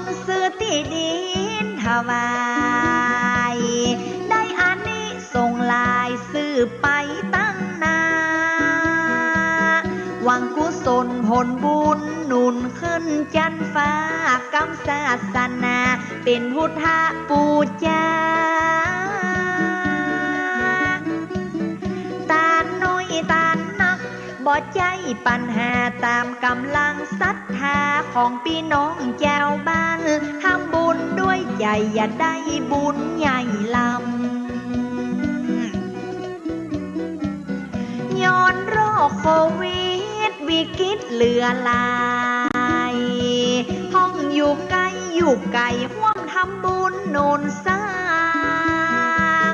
ญซื้อที่ดินถวายได้อานิสงส์หลายซื้อไปตั้งนาหวังกุศลผลบุญหนุนขึ้นจันฟ้ากำศาสนาเป็นพุทธปูจาตาน้อยตานักบ่ใจปัญหาตามกำลังศรัทธาของพี่น้องเจ้าบ้านทำบุญด้วยใจอย่าได้บุญใหญ่ลำย้อนโรคโควิดวิกฤตเหลือหลายห้องอยู่ไกลร่วมทำบุญโนนสร้าง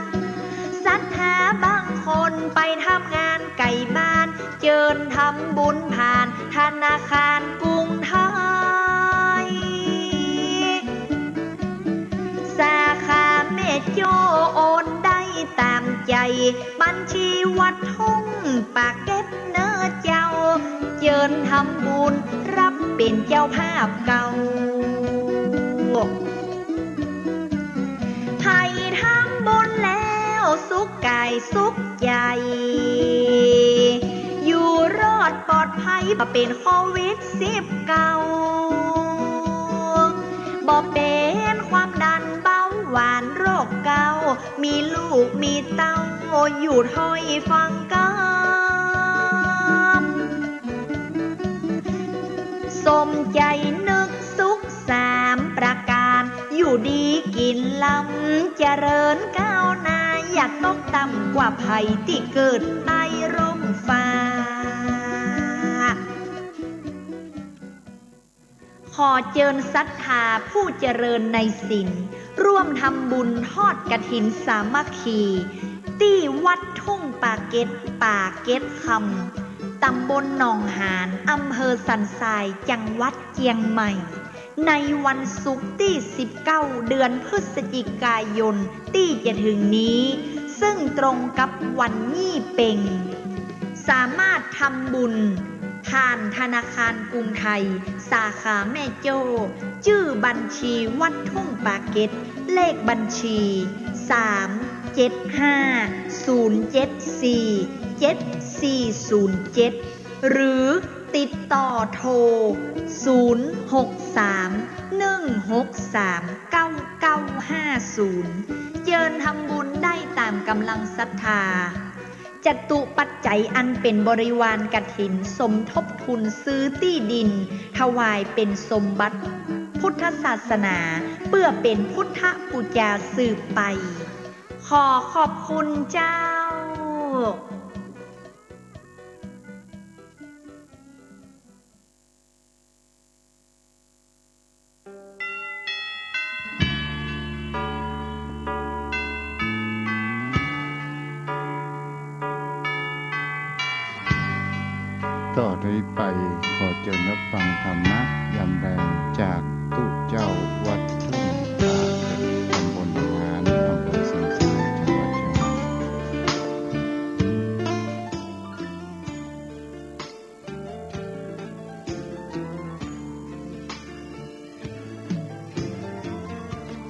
ศรัทธาบางคนไปทำงานไก่บ้านเจิญทำบุญผ่านธนาคารกรุงไทยสาขาแม่โจ้โอนได้ตามใจบัญชีวัดทุ่งปากเก็ตเนื้อเจ้าเจิญทำบุญรับเป็นเจ้าภาพเก่าให้ทำบุญแล้วสุขกายสุขใจอยู่รอดปลอดภัยบ่เป็นโควิด19บ่เป็นความดันเบาหวานโรคเก่ามีลูกมีเต้าอยู่ถ้อยฟังกสมใจนึกสุข3ประการอยู่ดีกินลำเจริญก้าวหน้าอยากตกต่ำกว่าภัยที่เกิดใต้ร่มฟ้าขอเจิญศรัทธาผู้เจริญในศีลร่วมทำบุญทอดกฐินสามัคคีที่วัดทุ่งปาเก็ตคำตำบลหนองหานอำเภอสันทรายจังหวัดเชียงใหม่ในวันศุกร์ที่19เดือนพฤศจิกายนที่จะถึงนี้ซึ่งตรงกับวันยี่เป่งสามารถทำบุญผ่านธนาคารกรุงไทยสาขาแม่โจ้ชื่อบัญชีวัดทุ่งปาเก็ตเลขบัญชี375074747หรือติดต่อโทร0631639950เจิญทำบุญได้ตามกำลังศรัทธาจตุปัจจัยอันเป็นบริวารกฐินสมทบทุนซื้อที่ดินถวายเป็นสมบัติพุทธศาสนาเพื่อเป็นพุทธบูชาสืบไปขอขอบคุณเจ้าต่อด้วยไปขอเชิญรับฟังธรรมะยามแรงจากตุเจ้าวัดทุ่งปาเก็ตตำบลหนองหานอำเภอสันทรายจังหวัดเชียงใหม่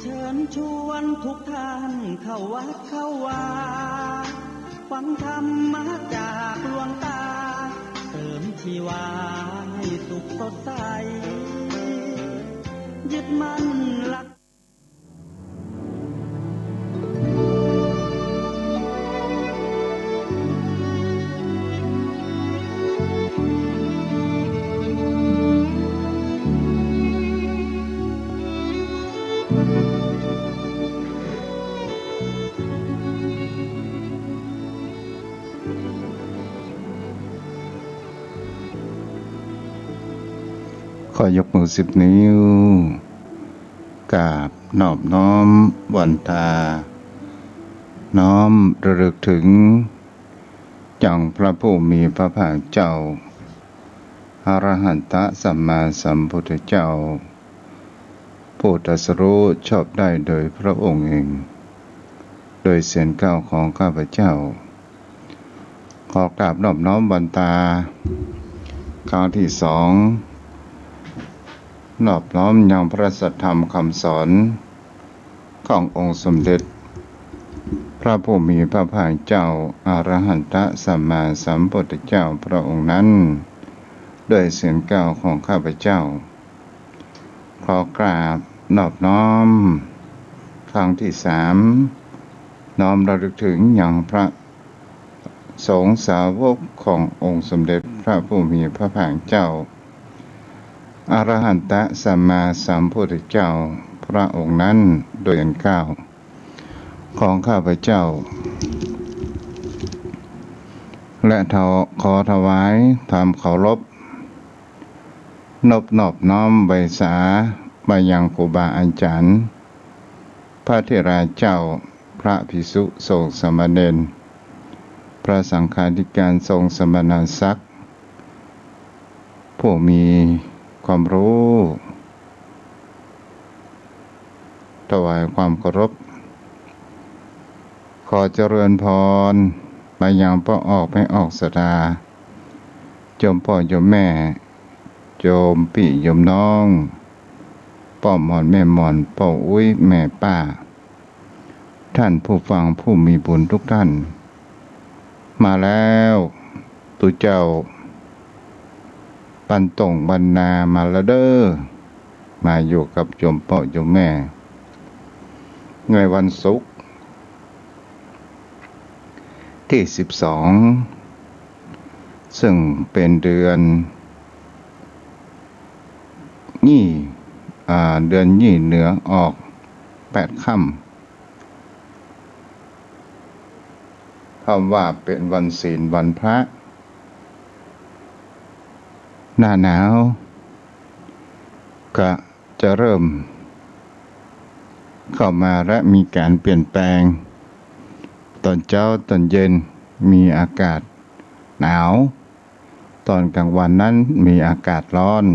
เชิญชวนทุกท่านเข้าวัดเข้าวาฟังธรรมะจากหลวงตาเติมชีวาให้สุขสดใสยึดมั่นหลักขอยกมือ10 นิ้วกราบนอบน้อมวันตาน้อมระลึกถึงจังพระผู้มีพระภาคเจ้าอรหันตสัมมาสัมพุทธเจ้าผู้ตรัสรู้ชอบได้โดยพระองค์เองโดยเสียงก้าวของข้าพเจ้าขอกราบนอบน้อมวันตาครั้งที่2 นอบน้อมยังพระสัทธรรมคำสอนขององค์สมเด็จพระผู้มีพระภาคเจ้าอรหันตสัมมาสัมพุทธเจ้าพระองค์นั้นด้วยเสียงกล่าวของข้าพเจ้าขอกราบนอบน้อมครั้งที่3น้อมระลึกถึงอย่างพระสงฆ์สาวกขององค์สมเด็จพระผู้มีพระภาคเจ้าอรหันตสัมมาสัมพุทธเจ้าพระองค์นั้นโดยอันกล่าวของข้าพเจ้าและขอถวายความเคารพนอบน้อมใบสามายังครูบาอาจารย์พระเถราเจ้าพระภิกษุสงฆ์สามเณรพระสังฆาธิการทรงสมณศักดิ์ผู้มีความรู้ถวายความเคารพขอเจริญพรมายังพ่อออกไม่ออกศรัทธาโยมพ่อโยมแม่โยมพี่โยมน้องพ่อหมอนแม่หมอนพ่ออุ้ยแม่ป้าท่านผู้ฟังผู้มีบุญทุกท่านมาแล้วตุเจ้าปันตงบรรณามาแล้วเด้อมาอยู่กับโยมพ่อโยมแม่ในวันศุกร์ที่12ซึ่งเป็นเดือนเดือนยี่เหนือออก8 ค่ำคำว่าเป็นวันศีลวันพระหน้าหนาวก็จะเริ่มเข้ามาและมีการเปลี่ยนแปลงตอนเช้าตอนเย็นมีอากาศหนาวตอนกลางวันนั้นมีอากาศร้อน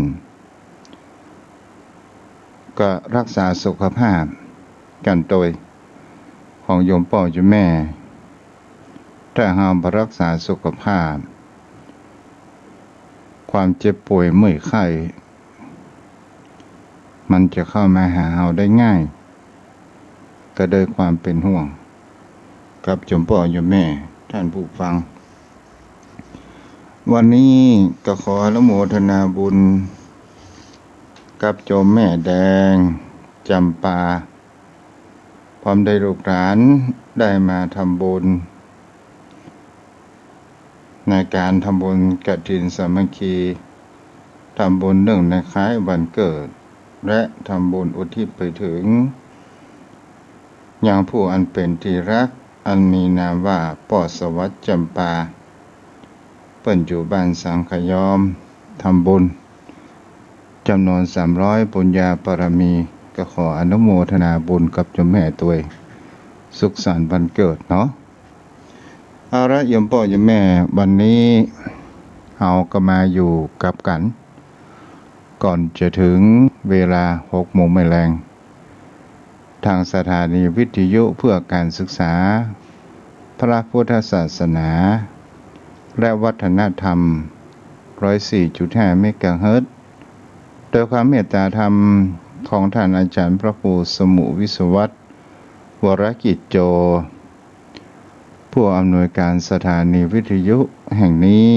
ก็รักษาสุขภาพกันโดยของโยมพ่อโยมแม่ถ้าหากรักษาสุขภาพความเจ็บป่วยเมื่อยไข้มันจะเข้ามาหาเราได้ง่ายก็โดยความเป็นห่วงกับโยมพ่อโยมแม่ท่านผู้ฟังวันนี้ก็ขออนุโมทนาบุญกับโยมแม่แดงจำปาพร้อมได้ลูกหลานได้มาทำบุญในการทำบุญกฐินสามัคคีทำบุญเนื่องในคล้ายวันเกิดและทำบุญอุทิศไปถึงอย่างผู้อันเป็นที่รักอันมีนามว่าปอสวัสดิ์จำปาเปิ้นอยู่บ้านสังขยอมทำบุญจำนวน300ปุญญาปรมีก็ขออนุโมทนาบุญกับโยมแม่ตัวสุขสันต์วันเกิดเนาะเอาละโยมพ่อโยมแม่วันนี้เราก็มาอยู่กับกันก่อนจะถึงเวลา6 โมงแรงทางสถานีวิทยุเพื่อการศึกษาพระพุทธศาสนาและวัฒนธรรม 104.5 เมกะเฮิรตซ์โดยความเมตตาธรรมของท่านอาจารย์พระครูสมุวิศวัตรวรกิจโจผู้อำนวยการสถานีวิทยุแห่งนี้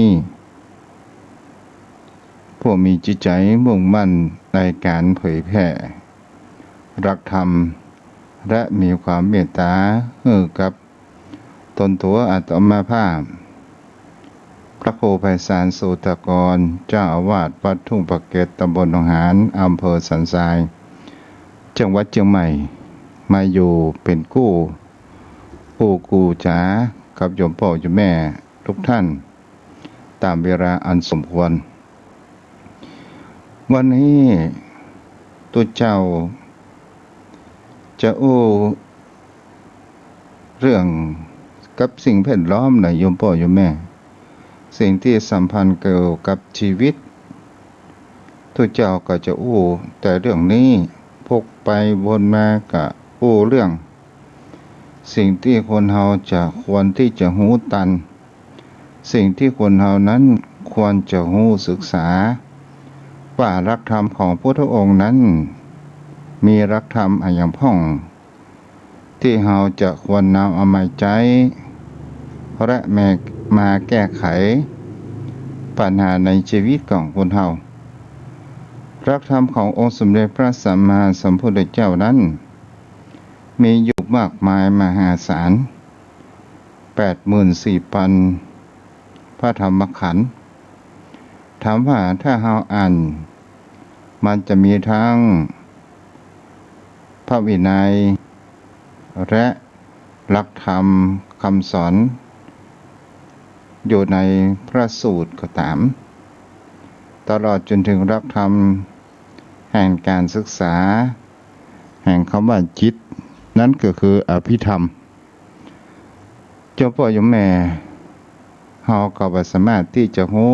ผู้มีจิตใจมุ่งมั่นในการเผยแผ่รักธรรมและมีความเมตตากับตนตัวอาตมาภาพพระครูไพศาลสูตรกรเจ้าอาวาสวัดทุ่งปะเกร็ดตำบลหนองหานอำเภอสันทรายจังหวัดเชียงใหม่มาอยู่เป็นกูจ๋ากับโยมพ่อโยมแม่ทุกท่านตามเวลาอันสมควรวันนี้ตัวเจ้าจะเรื่องกับสิ่งแวดล้อมหน่อยโยมพ่อโยมแม่สิ่งที่สัมพันธ์เกี่ยวกับชีวิตตัวเจ้าก็จะแต่เรื่องนี้พกไปวนมากับเรื่องสิ่งที่คนเราจะควรที่จะหูตันสิ่งที่คนเรานั้นควรจะหูศึกษาป ว่ารักธรรมของพุทธองค์นั้นมีรักธรรมอย่างพ่องที่เราจะควรนำเอามาใช้และมาแก้ไขปัญหาในชีวิตของคนเรารักธรรมขององค์สมเด็จพระสัมมาสัมพุทธเจ้านั้นมีอยู่มากมายมหาศาล 84,000 พระธรรมขันธ์ถามว่าถ้าเราอ่านมันจะมีทั้งพระวินัยและหลักธรรมคำสอนอยู่ในพระสูตรก็ตามตลอดจนถึงหลักธรรมแห่งการศึกษาแห่งคำว่าจิตนั่นก็คืออภิธรรมเจ้าพ่อโยมแม่เฮาก็บ่สามารถที่จะโง่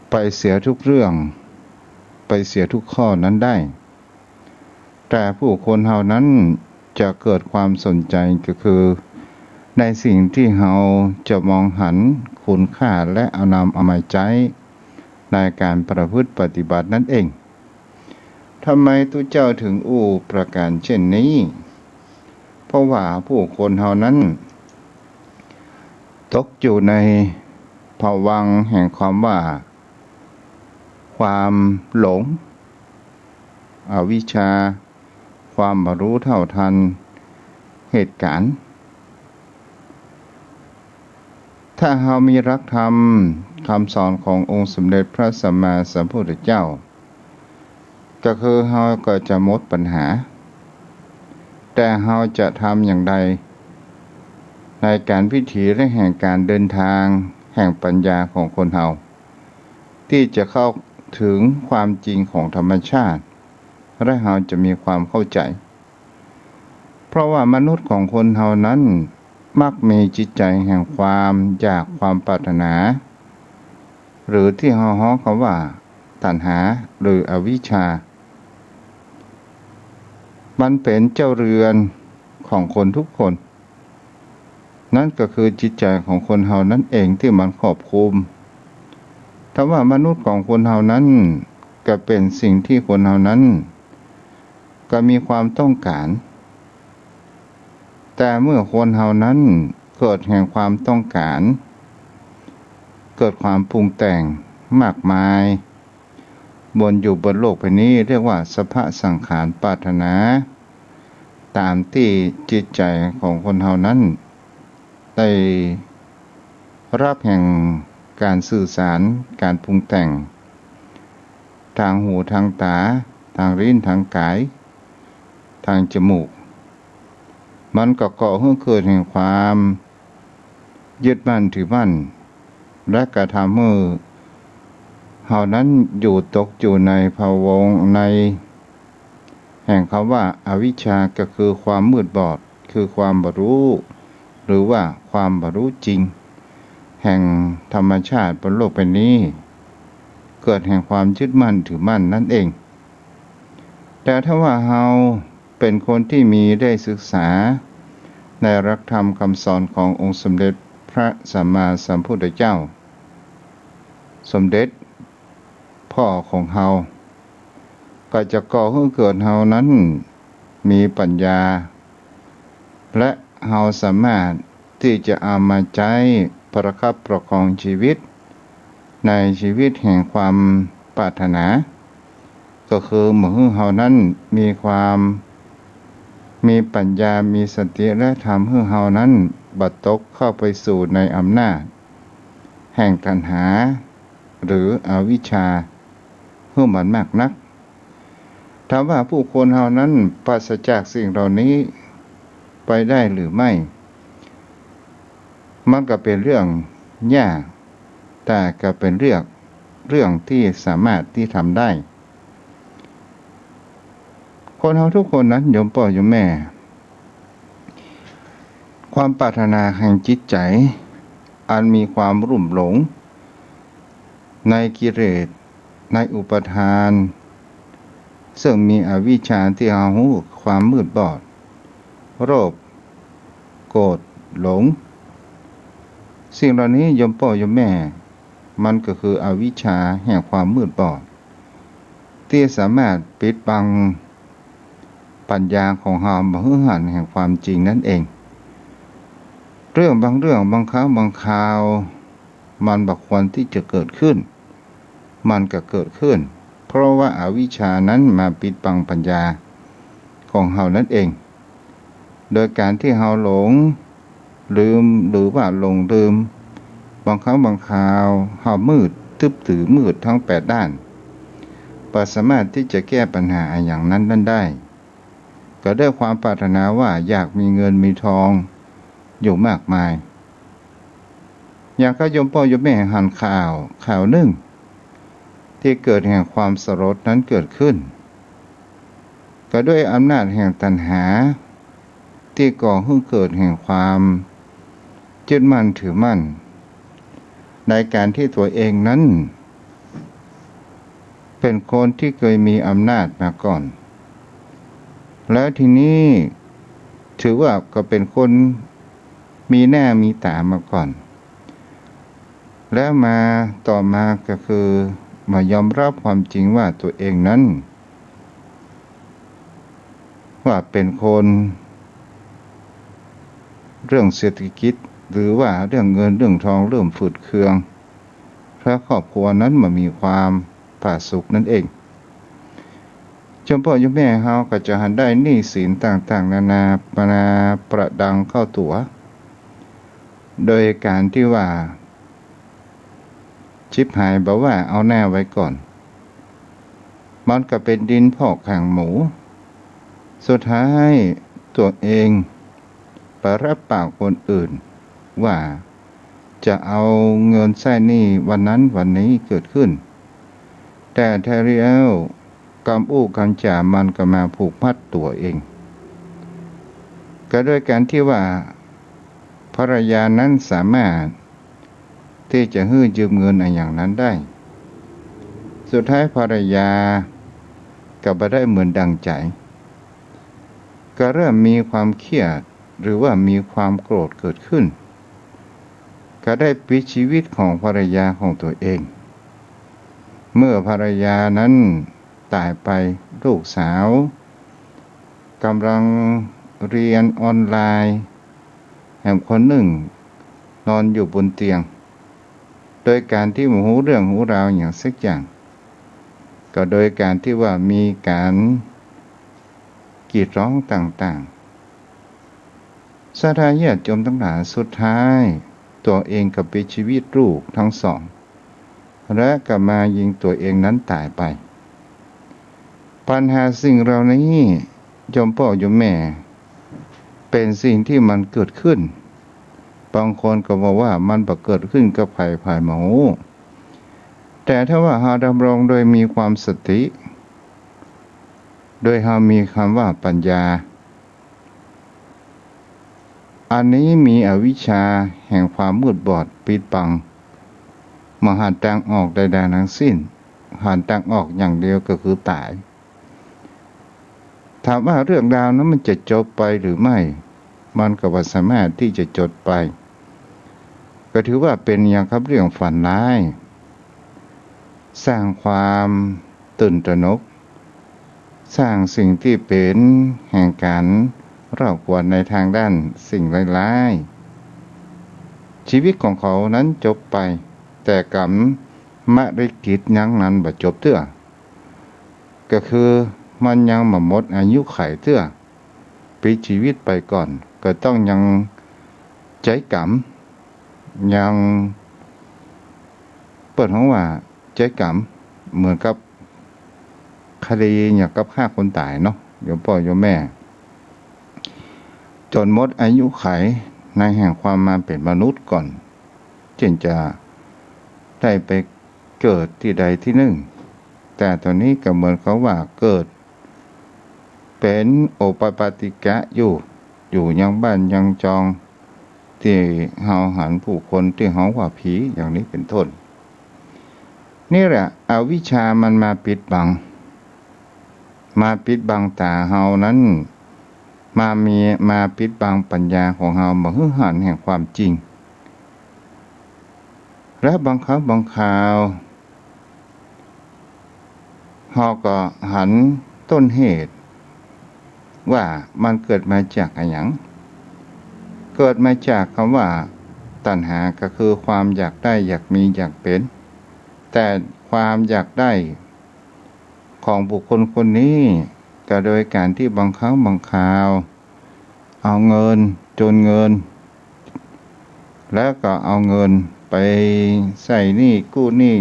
ไปเสียทุกเรื่องไปเสียทุกข้อนั้นได้แต่ผู้คนเฮานั้นจะเกิดความสนใจก็คือในสิ่งที่เฮาจะมองหันคุณค่าและเอานำเอามาใช้ในการประพฤติปฏิบัตินั่นเองทำไมตุเจ้าถึงประการเช่นนี้เพราะว่าผู้คนเฮานั้นตกอยู่ในภวังค์แห่งความว่าความหลงอวิชชาความบ่รู้เท่าทันเหตุการณ์ถ้าเรามีรักธรรมคำสอนขององค์สมเด็จพระสัมมาสัมพุทธเจ้าก็คือเราก็จะหมดปัญหาแต่เราจะทำอย่างไรในการวิถีและแห่งการเดินทางแห่งปัญญาของคนเราที่จะเข้าถึงความจริงของธรรมชาติและเราจะมีความเข้าใจเพราะว่ามนุษย์ของคนเรานั้นมักมีจิตใจแห่งความอยากความปรารถนาหรือที่เราฮ้อคำว่าตัณหาหรืออวิชชามันเป็นเจ้าเรือนของคนทุกคนนั่นก็คือจิตใจของคนเฮานั่นเองที่มันครอบคลุมถ้าว่ามนุษย์ของคนเฮานั้นก็เป็นสิ่งที่คนเฮานั้นก็มีความต้องการแต่เมื่อคนเฮานั้นเกิดแห่งความต้องการเกิดความปรุงแต่งมากมายอยู่บนโลกใบนี้เรียกว่าสภะสังขารปรารถนาตามที่จิตใจของคนเฮานั้นได้รับแห่งการสื่อสารการปรุงแต่งทางหูทางตาทางลิ้นทางกายทางจมูกมันก็ก่อให้เกิดแห่งความยึดมั่นถือมั่นและกระทำให้เฮานั้นอยู่ตกอยู่ในภวงค์ในแห่งคำว่าอวิชชาก็คือความมืดบอดคือความบ่รู้หรือว่าความบ่รู้จริงแห่งธรรมชาติบนโลกใบนี้เกิดแห่งความยึดมั่นถือมั่นนั่นเองแต่ถ้าว่าเฮาเป็นคนที่มีได้ศึกษาในหลักธรรมคำสอนขององค์สมเด็จพระสัมมาสัมพุทธเจ้าสมเด็จพ่อของเฮาก็จะก่อให้เกิดเฮานั้นมีปัญญาและเฮาสามารถที่จะเอามาใช้ประคับประคองชีวิตในชีวิตแห่งความปรารถนาก็คือเมื่อเฮานั้นมีความมีปัญญามีสติและทำให้เฮานั้นบัดตกเข้าไปสู่ในอำนาจแห่งตัณหาหรืออวิชชาเพื่อมันมากนักถามว่าผู้คนเฮานั้นปราศจากสิ่งเหล่านี้ไปได้หรือไม่มันก็เป็นเรื่องยากแต่ก็เป็นเรื่องที่สามารถที่ทำได้คนเฮาทุกคนนั้นโยมพ่อโยมแม่ความปรารถนาแห่งจิตใจอันมีความรุ่มหลงในกิเลสในอุปทานซึ่งมีอวิชชาที่เฮาฮู้ความมืดบอดโรคโกรธหลงสิ่งเหล่านี้โยมพ่อโยมแม่ มันก็คืออวิชชาแห่งความมืดบอดที่สามารถปิดบังปัญญาของเราบ่ให้เห็นแห่งความจริงนั่นเองเรื่องบางเรื่องบางครั้งบางคราวมันบ่ควรที่จะเกิดขึ้นมันก็เกิดขึ้นเพราะว่าอาวิชชานั้นมาปิดบังปัญญาของเรานั่นเองโดยการที่เราหลงลืมหรือว่าหลงลืมบางครั้งบางคราวเรามืดทึบถือมืดทั้ง8ด้านบ่สามารถที่จะแก้ปัญหาอย่างนั้นได้ก็ด้วยความปรารถนาว่าอยากมีเงินมีทองอยู่มากมายอยากให้โยมพ่อโยมแม่หันข่าวหนึ่งที่เกิดแห่งความสลดนั้นเกิดขึ้นก็ด้วยอำนาจแห่งตัณหาที่ก่อให้เกิดแห่งความยึดมั่นถือมั่นในการที่ตัวเองนั้นเป็นคนที่เคยมีอำนาจมาก่อนแล้วทีนี้ถือว่าก็เป็นคนมีหน้ามีตามาก่อนแล้วมาต่อมาก็คือมายอมรับความจริงว่าตัวเองนั้นว่าเป็นคนเรื่องเศรษฐกิจหรือว่าเรื่องเงินเรื่องทองเริ่มฝืดเคืองเพราะครอบครัวนั้นมันมีความผาสุกนั่นเองจนพ่อโยมแม่เฮาก็จะหันได้หนี้สินต่างๆนานาประดังเข้าตัวโดยการที่ว่าชิบหายบอกว่าเอาหน้าไว้ก่อนมันก็เป็นดินพอกหางหมูสุดท้ายตัวเองไปรับปากคนอื่นว่าจะเอาเงินใช้หนี้วันนั้นวันนี้เกิดขึ้นแต่แท้แล้วกรรมอู้กรรมจ่ามันก็มาผูกมัดตัวเองก็ด้วยการที่ว่าภรรยานั้นสามารถที่จะให้ยืมเงินอย่างนั้นได้สุดท้ายภรรยาก็บ่ได้เหมือนดังใจก็เริ่มมีความเครียดหรือว่ามีความโกรธเกิดขึ้นก็ได้ปิดชีวิตของภรรยาของตัวเองเมื่อภรรยานั้นตายไปลูกสาวกำลังเรียนออนไลน์แห่งคนหนึ่งนอนอยู่บนเตียงโดยการที่หูเรื่องหูราวอย่างสักอย่างก็โดยการที่ว่ามีการกรีดร้องต่างๆศรัทธาญาติโยมทั้งหลายสุดท้ายตัวเองก็ปิดชีวิตลูกทั้งสองและก็มายิงตัวเองนั้นตายไปปัญหาสิ่งเหล่านี้โยมพ่อโยมแม่เป็นสิ่งที่มันเกิดขึ้นบางคนก็บอกว่ามันบ่เกิดขึ้นกับไผหมูแต่ถ้าว่าเราดำรงโดยมีความสติโดยเรามีคำว่าปัญญาอันนี้มีอวิชชาแห่งความมืดบอดปิดบังมหาทางออกใดๆทั้งสิ้นหาทางออกอย่างเดียวก็คือตายถามว่าเรื่องราวนั้นมันจะจบไปหรือไม่มันก็บ่สามารถที่จะจบไปก็ถือว่าเป็นอย่างครับเรื่องฝันร้ายสร้างความตื่นตระหนกสร้างสิ่งที่เป็นแห่งการรอบกวนในทางด้านสิ่งร้ายๆชีวิตของเขานั้นจบไปแต่กรรมมะริกิจยังนั้นบ่จบเตื้อก็คือมันยังบ่หมดอายุไขเตื้อปิดชีวิตไปก่อนก็ต้องยังใจกรรมยังเปิดห้องว่าใจกรรมเหมือนกับคดีอย่างกับฆ่าคนตายเนาะโยมพ่อโยมแม่จนหมดอายุไขในแห่งความมาเป็นมนุษย์ก่อนจึงจะได้ไปเกิดที่ใดที่หนึ่งแต่ตอนนี้ก็เหมือนเขาว่าเกิดเป็นโอปปาติกะอยู่ยังบ้านยังจองที่เฮาหันผู้คนที่เฮาว่าผีอย่างนี้เป็นต้นนี่แหละอวิชชามันมาปิดบังตาเฮานั้นมาปิดบังปัญญาของเฮาบ่ให้เห็นแห่งความจริง และบางครั้งบางคราวเราก็หันต้นเหตุว่ามันเกิดมาจากอะไรหยังเกิดมาจากคำว่าตัณหาก็คือความอยากได้อยากมีอยากเป็นแต่ความอยากได้ของบุคคลคนนี้ก็โดยการที่บางครั้งบางคราวเอาเงินจนเงินแล้วก็เอาเงินไปใส่หนี้กู้หนี้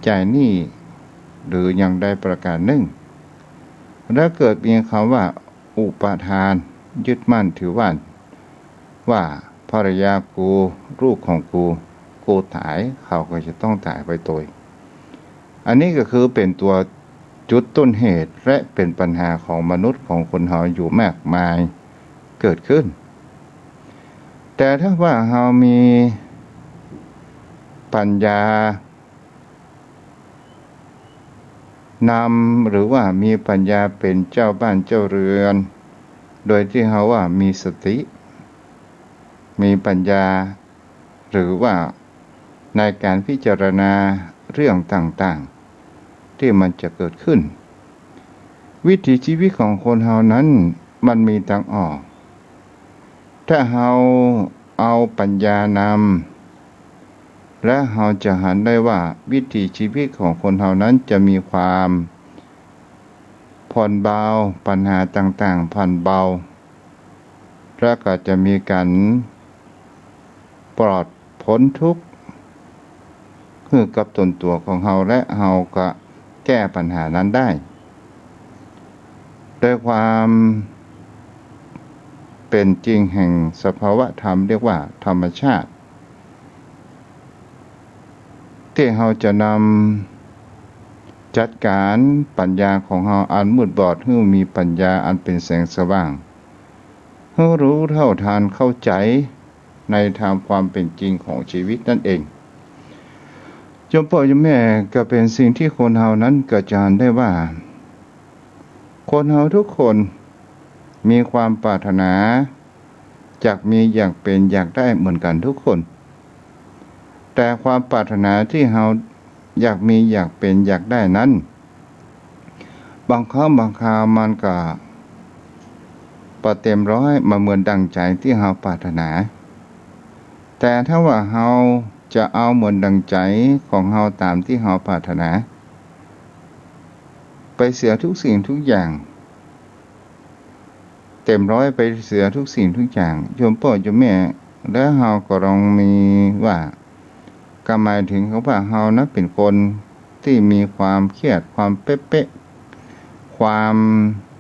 จ่ายหนี้หรืออย่างใดประการหนึ่งแล้วเกิดมีคำว่าอุปาทานยึดมั่นถือว่าภรรยากูลูกของกูตายเขาก็จะต้องตายไปโดยอันนี้ก็คือเป็นตัวจุดต้นเหตุและเป็นปัญหาของมนุษย์ของคนเราอยู่มากมายเกิดขึ้นแต่ถ้าว่าเรามีปัญญานำหรือว่ามีปัญญาเป็นเจ้าบ้านเจ้าเรือนโดยที่เขาว่ามีสติมีปัญญาหรือว่าในการพิจารณาเรื่องต่างๆที่มันจะเกิดขึ้นวิถีชีวิตของคนเฮานั้นมันมีทางออกถ้าเฮาเอาปัญญานำและเฮาจะหันได้ว่าวิถีชีวิตของคนเฮานั้นจะมีความผ่อนเบาปัญหาต่างๆผ่อนเบาและก็จะมีการปลอดพ้นทุกข์คือกับตนตัวของเฮาและเฮาก็แก้ปัญหานั้นได้ด้วยความเป็นจริงแห่งสภาวะธรรมเรียกว่าธรรมชาติที่เฮาจะนำจัดการปัญญาของเฮาอันมืดบอดให้มีปัญญาอันเป็นแสงสว่างให้รู้เท่าทันเข้าใจในทางความเป็นจริงของชีวิตนั่นเองจมพ่อจมแม่ก็เป็นสิ่งที่คนเฮานั้นกระจายได้ว่าคนเฮาทุกคนมีความปรารถนาอยากมีอยากเป็นอยากได้เหมือนกันทุกคนแต่ความปรารถนาที่เฮาอยากมีอยากเป็นอยากได้นั้นบางครั้งบางคราวมันก็บ่เต็มร้อยมาเหมือนดังใจที่เฮาปรารถนาแต่ถ้าว่าเฮาจะเอาเหมือนดังใจของเฮาตามที่เฮาปรารถนาไปเสียทุกสิ่งทุกอย่างเต็มร้อยไปเสียทุกสิ่งทุกอย่างโยมพ่อโยมแม่แล้วเฮาก็ลองมีว่าก็หมายถึงเขาว่าเฮานะเป็นคนที่มีความเครียดความเป๊ะๆความ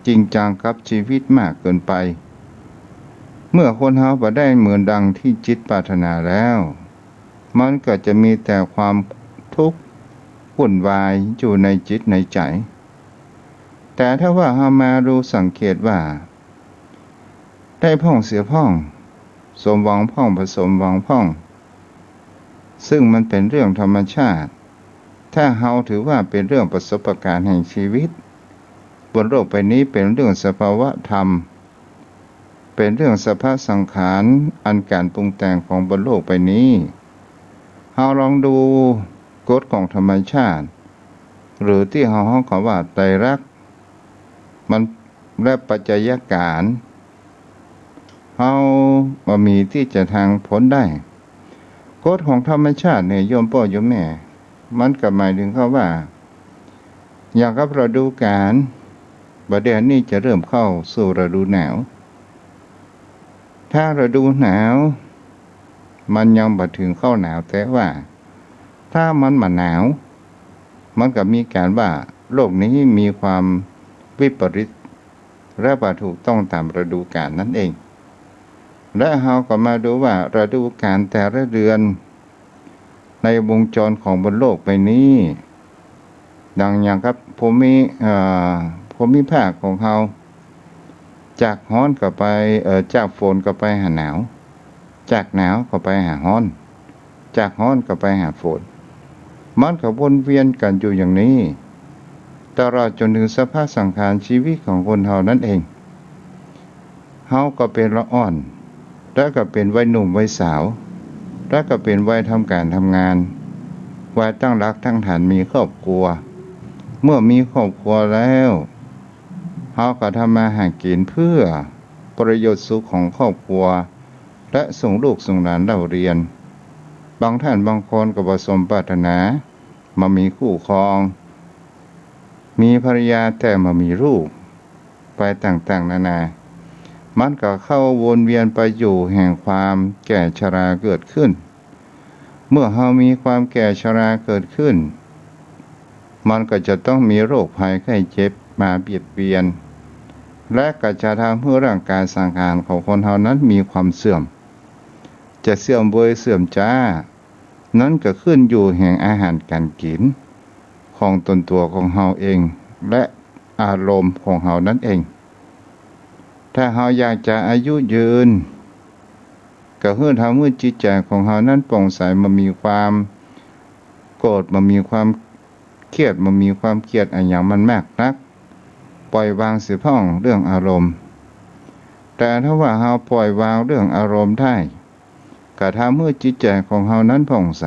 จริงจังกับชีวิตมากเกินไปเมื่อคนเฮาบ่ได้เหมือนดังที่จิตปรารถนาแล้วมันก็จะมีแต่ความทุกข์วุ่นวายอยู่ในจิตในใจแต่ถ้าว่าเฮามาดูสังเกตว่าได้พ่องเสียพ่องสมหวังพ่องผสมหวังพ่องซึ่งมันเป็นเรื่องธรรมชาติถ้าเฮาถือว่าเป็นเรื่องประสบการณ์แห่งชีวิตบนโลกใบนี้เป็นเรื่องสภาวะธรรมเป็นเรื่องสภาพสังขารอันการปรุงแต่งของบนโลกใบนี้เฮาลองดูกฎของธรรมชาติหรือที่เฮาฮ้องเขาว่าไตรลักษณ์มันและปัจจัยการเฮาบ่มีที่จะทางพ้นได้กฎของธรรมชาติเนี่ยโยมพ่อโยมแม่มันก็หมายถึงเขาว่าอย่างกับฤดูกาลบัดเดี๋ยวนี้จะเริ่มเข้าสู่ฤดูหนาวถ้าฤดูหนาวมันยังบ่ถึงเข้าหนาวแต่ว่าถ้ามันมาหนาวมันก็มีการว่าโลกนี้มีความวิปริตและบ่ถูกต้องตามฤดูกาลนั่นเองและเฮาก็มาดูว่าฤดูกาลแต่ละเดือนในวงจรของบนโลกใบนี้ดังอย่างครับภูมิภาคของเฮาจากร้อนก็ไปจากฝนก็ไปหาหนาวจากหนาวก็ไปหาร้อนจากร้อนก็ไปหาฝนมันก็วนเวียนกันอยู่อย่างนี้ตลอดจนถึงสภาพสังขารชีวิตของคนเฮานั่นเองเฮาก็เป็นละอ่อนแล้วก็เป็นวัยหนุ่มวัยสาว และก็เป็นวัยทำการทำงานวัยตั้งรักตั้งฐานมีครอบครัวเมื่อมีครอบครัวแล้วเขาก็ทำมาหากินเพื่อประโยชน์สุขของครอบครัวและส่งลูกส่งหลานเราเรียนบางท่านบางคนก็บ่สมปรารถนามามีคู่ครองมีภรรยาแต่มามีลูกไปต่างๆนานามันก็เข้าวนเวียนไปอยู่แห่งความแก่ชราเกิดขึ้นเมื่อเรามีความแก่ชราเกิดขึ้นมันก็จะต้องมีโรคภัยไข้เจ็บมาเบียดเบียนและก็จะทำให้ร่างกายสังขารของคนเรานั้นมีความเสื่อมจะเสื่อมเว้ยเสื่อมจ้านั้นก็ขึ้นอยู่แห่งอาหารการกินของตนตัวของเราเองและอารมณ์ของเรานั่นเองถ้าเราอยากจะอายุยืนก็เพื่อทำให้จิตใจของเรานั้นโปร่งใสมันมีความโกรธมันมีความเครียดมันมีความเกลียดอะไรอย่างมันมากนักปล่อยวางเสียพ่องเรื่องอารมณ์แต่ถ้าว่าเราปล่อยวางเรื่องอารมณ์ได้ก็ทำให้จิตใจของเรานั้นผ่องใส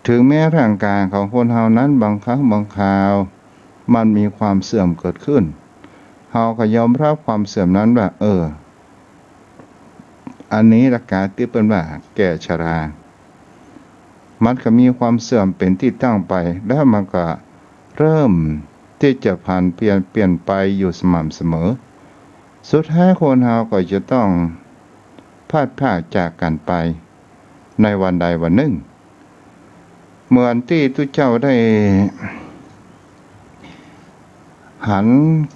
ถึงแม้ร่างกายของคนเรานั้นบางครั้งบางคราวมันมีความเสื่อมเกิดขึ้นเราก็ยอมรับความเสื่อมนั้นว่าอันนี้ละกาที่เป็นว่าแก่ชรามันก็มีความเสื่อมเป็นที่ตั้งไปแล้วมันก็เริ่มที่จะผ่านเปลี่ยนไปอยู่สม่ำเสมอสุดท้ายคนเราก็จะต้องพลาดพลาดจากกันไปในวันใดวันหนึ่งเหมือนที่ทุกเจ้าได้หัน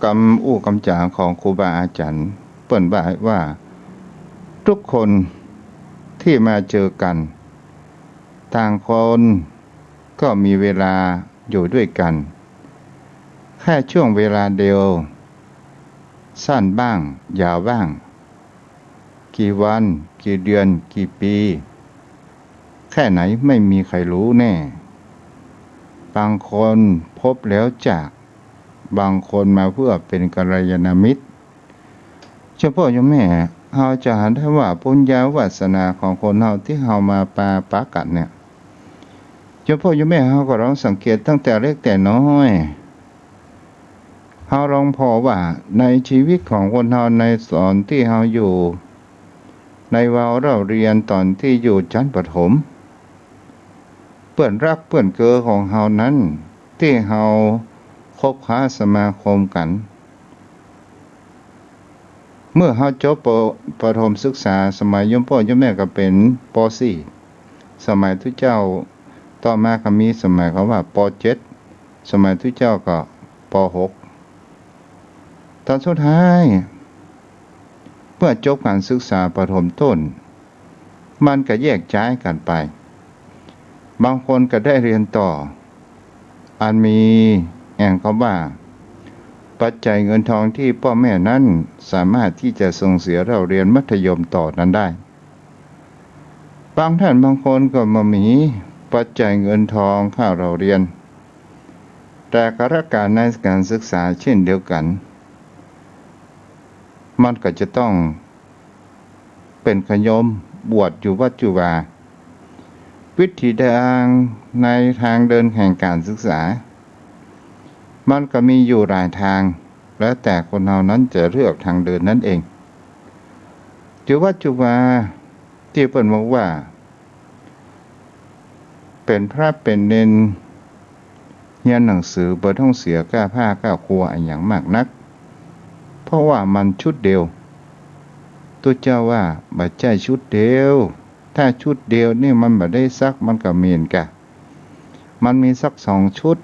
กำอู้กำจางของครูบาอาจารย์เปิ่นบ่ายว่าทุกคนที่มาเจอกันต่างคนก็มีเวลาอยู่ด้วยกันแค่ช่วงเวลาเดียวสั้นบ้างยาวบ้างกี่วันกี่เดือนกี่ปีแค่ไหนไม่มีใครรู้แน่บางคนพบแล้วจากบางคนมาเพื่อเป็นกัลยาณมิตรเฉพาะโยมแม่เราจะหันได้ว่าปุญญาวาสนาของคนเราที่เรามาปากันเนี่ยเฉพาะโยมแม่เราก็ลองสังเกตตั้งแต่เล็กแต่น้อยเราลองพอว่าในชีวิตของคนเราในสอนที่เราอยู่ในวัยเราเรียนตอนที่อยู่ชั้นประถมเพื่อนรักเพื่อนเกอของเรานั้นที่เราคบค้าสมาคมกันเมื่อเขาจบประถมศึกษาสมัยยมพ่อยมแม่ก็เป็นป .4 สมัยทุกเจ้าต่อมาก็มีสมัยเขาว่าป .7 สมัยทุกเจ้าก็ป .6 ตอนสุดท้ายเมื่อจบการศึกษาประถมต้นมันก็แยกย้ายกันไปบางคนก็ได้เรียนต่ออันมีเขาว่าปัจจัยเงินทองที่พ่อแม่นั้นสามารถที่จะส่งเสียเราเรียนมัธยมต่อนั้นได้บางท่านบางคนก็มามีปัจจัยเงินทองค่าเราเรียนแต่ข้าราชการในการศึกษาเช่นเดียวกันมันก็จะต้องเป็นขยมบวชอยู่วัดจุฬาวิธีทางในทางเดินแห่งการศึกษามันก็มีอยู่หลายทางแล้วแต่คนเรานั้นจะเลือกทางเดินนั่นเองอยู่วัดจุฬาที่เพิ่นบอกว่าเป็นพระเป็นเณรเรียนหนังสือบ่ต้องเสียค่าผ้าค่าครัวอะไรอย่างมากนักเพราะว่ามันชุดเดียวตัวเจ้าว่าบัดใจชุดเดียวถ้าชุดเดียวนี่มันบ่ได้ซักมันก็เมียนกะมันมีสัก2 ชุด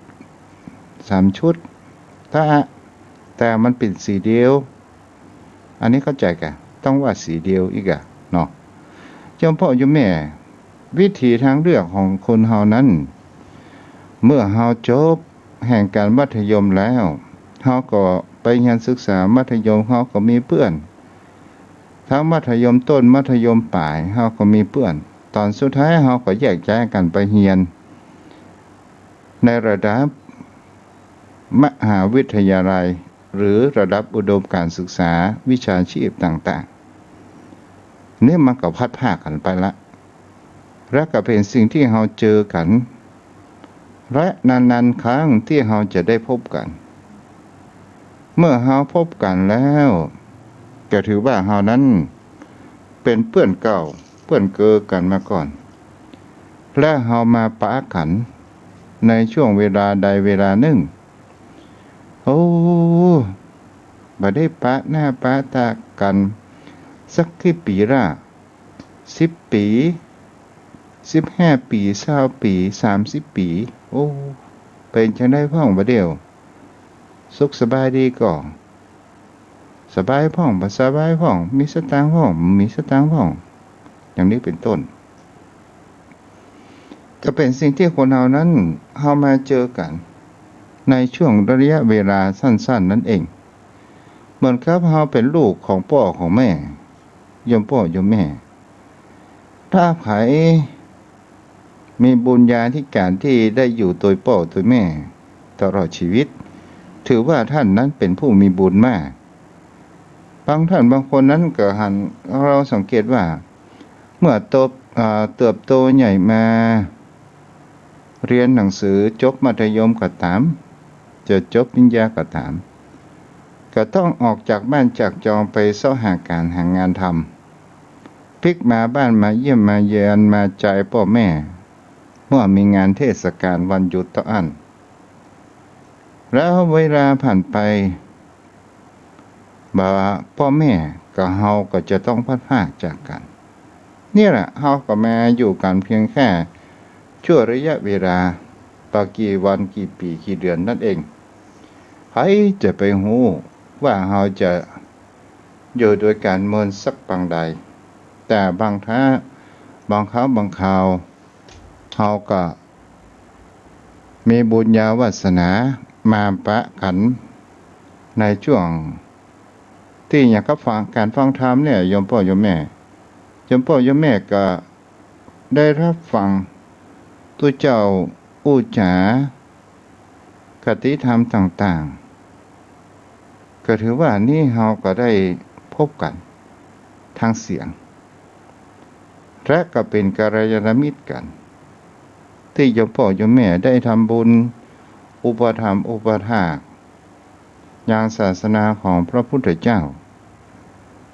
3 ชุดแต่มันเป็นสีเดียวอันนี้เข้าใจกะต้องว่าสีเดียวอีกอะเนาะเจ้าพ่อโยมแม่วิธีทางเลือกของคนเฮานั้นเมื่อเฮาจบแห่งการมัธยมแล้วเฮาก็ไปเรียนศึกษามัธยมเฮาก็มีเพื่อนทั้งมัธยมต้นมัธยมปลายเฮาก็มีเพื่อนตอนสุดท้ายเฮาก็แยกย้ายกันไปเรียนในระดับมหาวิทยาลัยหรือระดับอุดมการศึกษาวิชาชีพต่างๆนี่มันก็พัดพากันไปละ และก็เป็นสิ่งที่เราเจอกันและนานๆครั้งที่เราจะได้พบกันเมื่อเราพบกันแล้วก็ถือว่าเรานั้นเป็นเพื่อนเก่าเพื่อนเกิดกันมาก่อนและเรามาปะกันในช่วงเวลาใดเวลาหนึ่งโอ้บ่ได้ปะหน้าปะตากันสักกี่ปีละ10 ปี15 ปี20 ปี30 ปีโอ้เป็นจังได้พ่องบ่เดียวสุขสบายดีก่อสบายพ่องบ่สบายพ่องมีสตางค์พ่องมีสตางค์พ่องอย่างนี้เป็นต้นก็เป็นสิ่งที่คนเรานั้นเฮามาเจอกันในช่วงระยะเวลาสั้นๆนั่นเองเหมือนกับเฮาเป็นลูกของพ่อของแม่ยมพ่อยมแม่ถ้าไผมีบุญญาธิการที่ได้อยู่ตัวพ่อตัวแม่ตลอดชีวิตถือว่าท่านนั้นเป็นผู้มีบุญมากบางท่านบางคนนั้นก็เราสังเกตว่าเมื่อเติบโตใหญ่มาเรียนหนังสือจบมัธยมก็ตามจะจบปริญญาก็ตามก็ต้องออกจากบ้านจากจองไปเสาะหาการหางานทำพลิกมาบ้านมาเยี่ยมมาเยือนมาใจพ่อแม่เมื่อมีงานเทศกาลวันหยุดต่ออันแล้วเวลาผ่านไปบ่าพ่อแม่กับเฮาก็จะต้องพัดพรากจากกันนี่แหละเฮาก็มาอยู่กันเพียงแค่ชั่วระยะเวลาต่อกี่วันกี่ปีกี่เดือนนั่นเองใครจะไปฮู้ว่าเฮาจะอยู่โดยการเมินสักปางใดแต่บางครั้งบางคราวเฮาก็มีบุญญาวาสนามาปะกันในช่วงที่อยากก็ฟังการฟังธรรมเนี่ยโยมพ่อโยมแม่ก็ได้รับฟังตัวเจ้าอู้จ๋ากติธรรมต่างๆก็ถือว่านี่เราก็ได้พบกันทางเสียงและก็เป็นกัลยาณมิตรกันที่โยมพ่อโยมแม่ได้ทำบุญอุปถัมภ์อุปถากอย่างศาสนาของพระพุทธเจ้า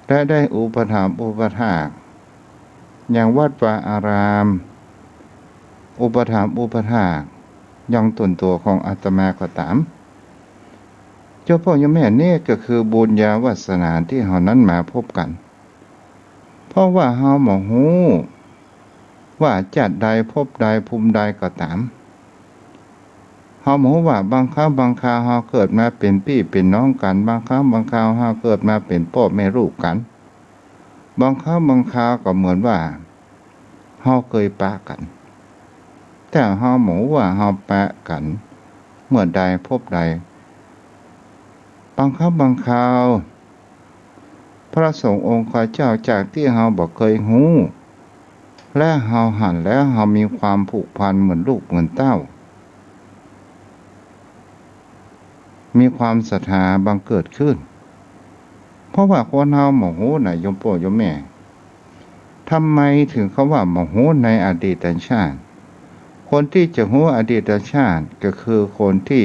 และได้อุปถัมภ์อุปถากอย่างวัดวาอารามอุปถัมภ์อุปถากอย่างตนตัวของอาตมาก็ตามเจ้าพ่อโยมแม่นี่ก็คือบุญญาวาสนาที่เฮานั้นมาพบกันเพราะว่าเฮาบ่ฮู้ว่าจัดใดพบใดภูมิใดก็ตามเฮาบ่ฮู้ว่าบางครั้งบางคราวเฮาเกิดมาเป็นพี่เป็นน้องกันบางครั้งบางคราวเฮาเกิดมาเป็นพ่อแม่ลูกกันบางครั้งบางคราวก็เหมือนว่าเฮาเคยปะกันแต่เฮาบ่ฮู้ว่าเฮาปะกันเมื่อใดพบใดบางครั้งบางคราวพระสงฆ์องค์ข้าเจ้าจากที่เฮาบ่เคยฮู้และเฮาหันแล้วเฮามีความผูกพันเหมือนลูกเหมือนเต้ามีความศรัทธาบังเกิดขึ้นเพราะว่าคนเฮาบ่ฮู้น่ะโยมพ่อโยมแม่ทำไมถึงเขาว่าบ่ฮู้ในอดีตชาติคนที่จะฮู้อดีตชาติก็คือคนที่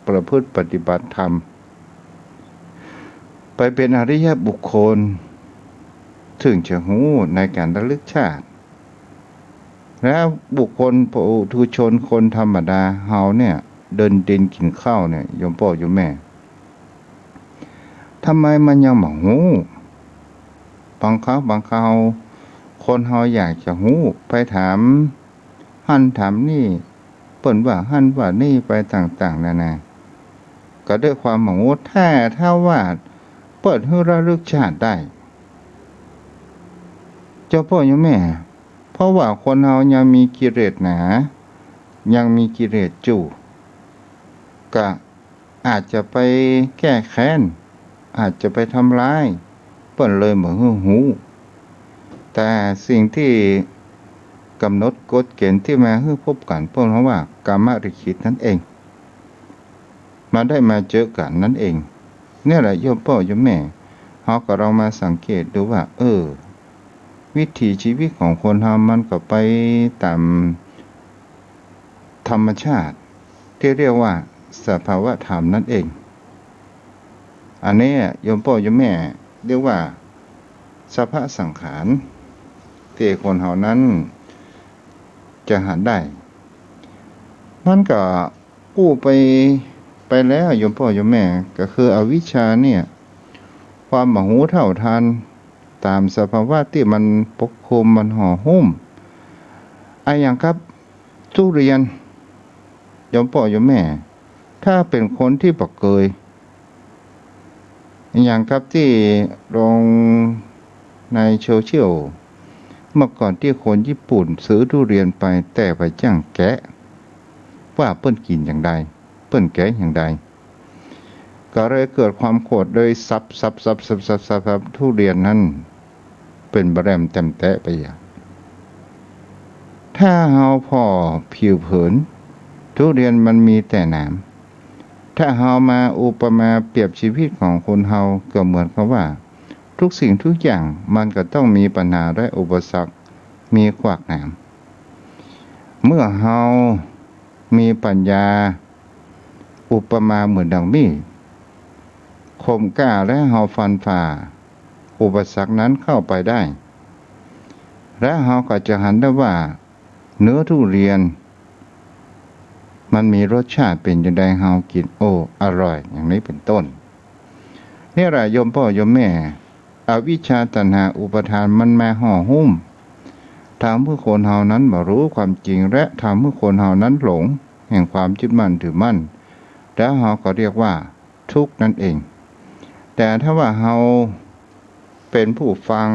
ประพฤติปฏิบัติธรรมไปเป็นอริยบุคคลถึงจะฮู้ในการระลึกชาติแล้วบุคคลปุถุชนคนธรรมดาเฮาเนี่ยเดินดินกินข้าวเนี่ยโยมพ่อโยมแม่ทำไมมันยังบ่ฮู้บางคราวคนเฮาอยากจะฮู้ไปถามหั่นถามนี่เปิ้นว่าหั่นว่านี่ไปต่างๆนานาก็ด้วยความบ่ฮู้ถ้าว่าเปิดให้ระลึกชาติได้เจ้าพ่อโยมแม่เพราะว่าคนเฮายังมีกิเลสหนายังมีกิเลสจู่ก็อาจจะไปแก้แค้นอาจจะไปทำร้ายเปิ้นเลยบ่ฮู้แต่สิ่งที่กำหนดกฎเกณฑ์ที่มาให้พบกันเพราะว่ากามลิขิตนั่นเองมาได้มาเจอกันนั่นเองเนี่ยแหละโยมพ่อโยมแม่เฮาก็เรามาสังเกตดูว่า วิถีชีวิตของคนเฮามันก็ไปตามธรรมชาติที่เรียกว่าสภาวะธรรมนั่นเองอันนี้โยมพ่อโยมแม่เรียกว่าสภาพสังขารที่คนเฮานั้นจะหันได้มันก็กู้ไปแล้วโยมพ่อโยมแม่ก็คืออวิชชาเนี่ยความบ่รู้เท่าทันตามสภาวะที่มันปกคลุมมันห่อหุ้มอย่างครับทุเรียนโยมพ่อโยมแม่ถ้าเป็นคนที่บ่เคยอย่างครับที่ลงในโซเชียลเมื่อก่อนที่คนญี่ปุ่นซื้อทุเรียนไปแต่ไปจ้างแกะว่าเปิ้นกินอย่างใดเปิ้นแกะอย่างใดก็เลยเกิดความโกรธโดยซับทุเรียนนั้นเป็นบะแรมเต็มแตะไปอย่างถ้าเฮาพอผิวเผินทุเรียนมันมีแต่หนามถ้าเฮามาอุปมาเปรียบชีวิตของคนเฮาก็เหมือนกับว่าทุกสิ่งทุกอย่างมันก็ต้องมีปัญหาและอุปสรรคมีขวากหนามเมื่อเฮามีปัญญาอุปมาเหมือนดังมีดคมกล้าและเฮาฟันฝ่าอุปสรรคนั้นเข้าไปได้และเฮาก็จะหันได้ว่าเนื้อทุเรียนมันมีรสชาติเป็นจังได๋เฮากินอร่อยอย่างนี้เป็นต้นนี่ล่ะโยมพ่อโยมแม่อวิชชาตัณหาอุปทานมันมาห่อหุ้มทำให้คนเฮานั้นบ่รู้ความจริงและทำให้คนเฮานั้นหลงแห่งความยึดมั่นถือมั่นแล้วเฮาก็เรียกว่าทุกข์นั่นเองแต่ถ้าว่าเฮาเป็นผู้ฟัง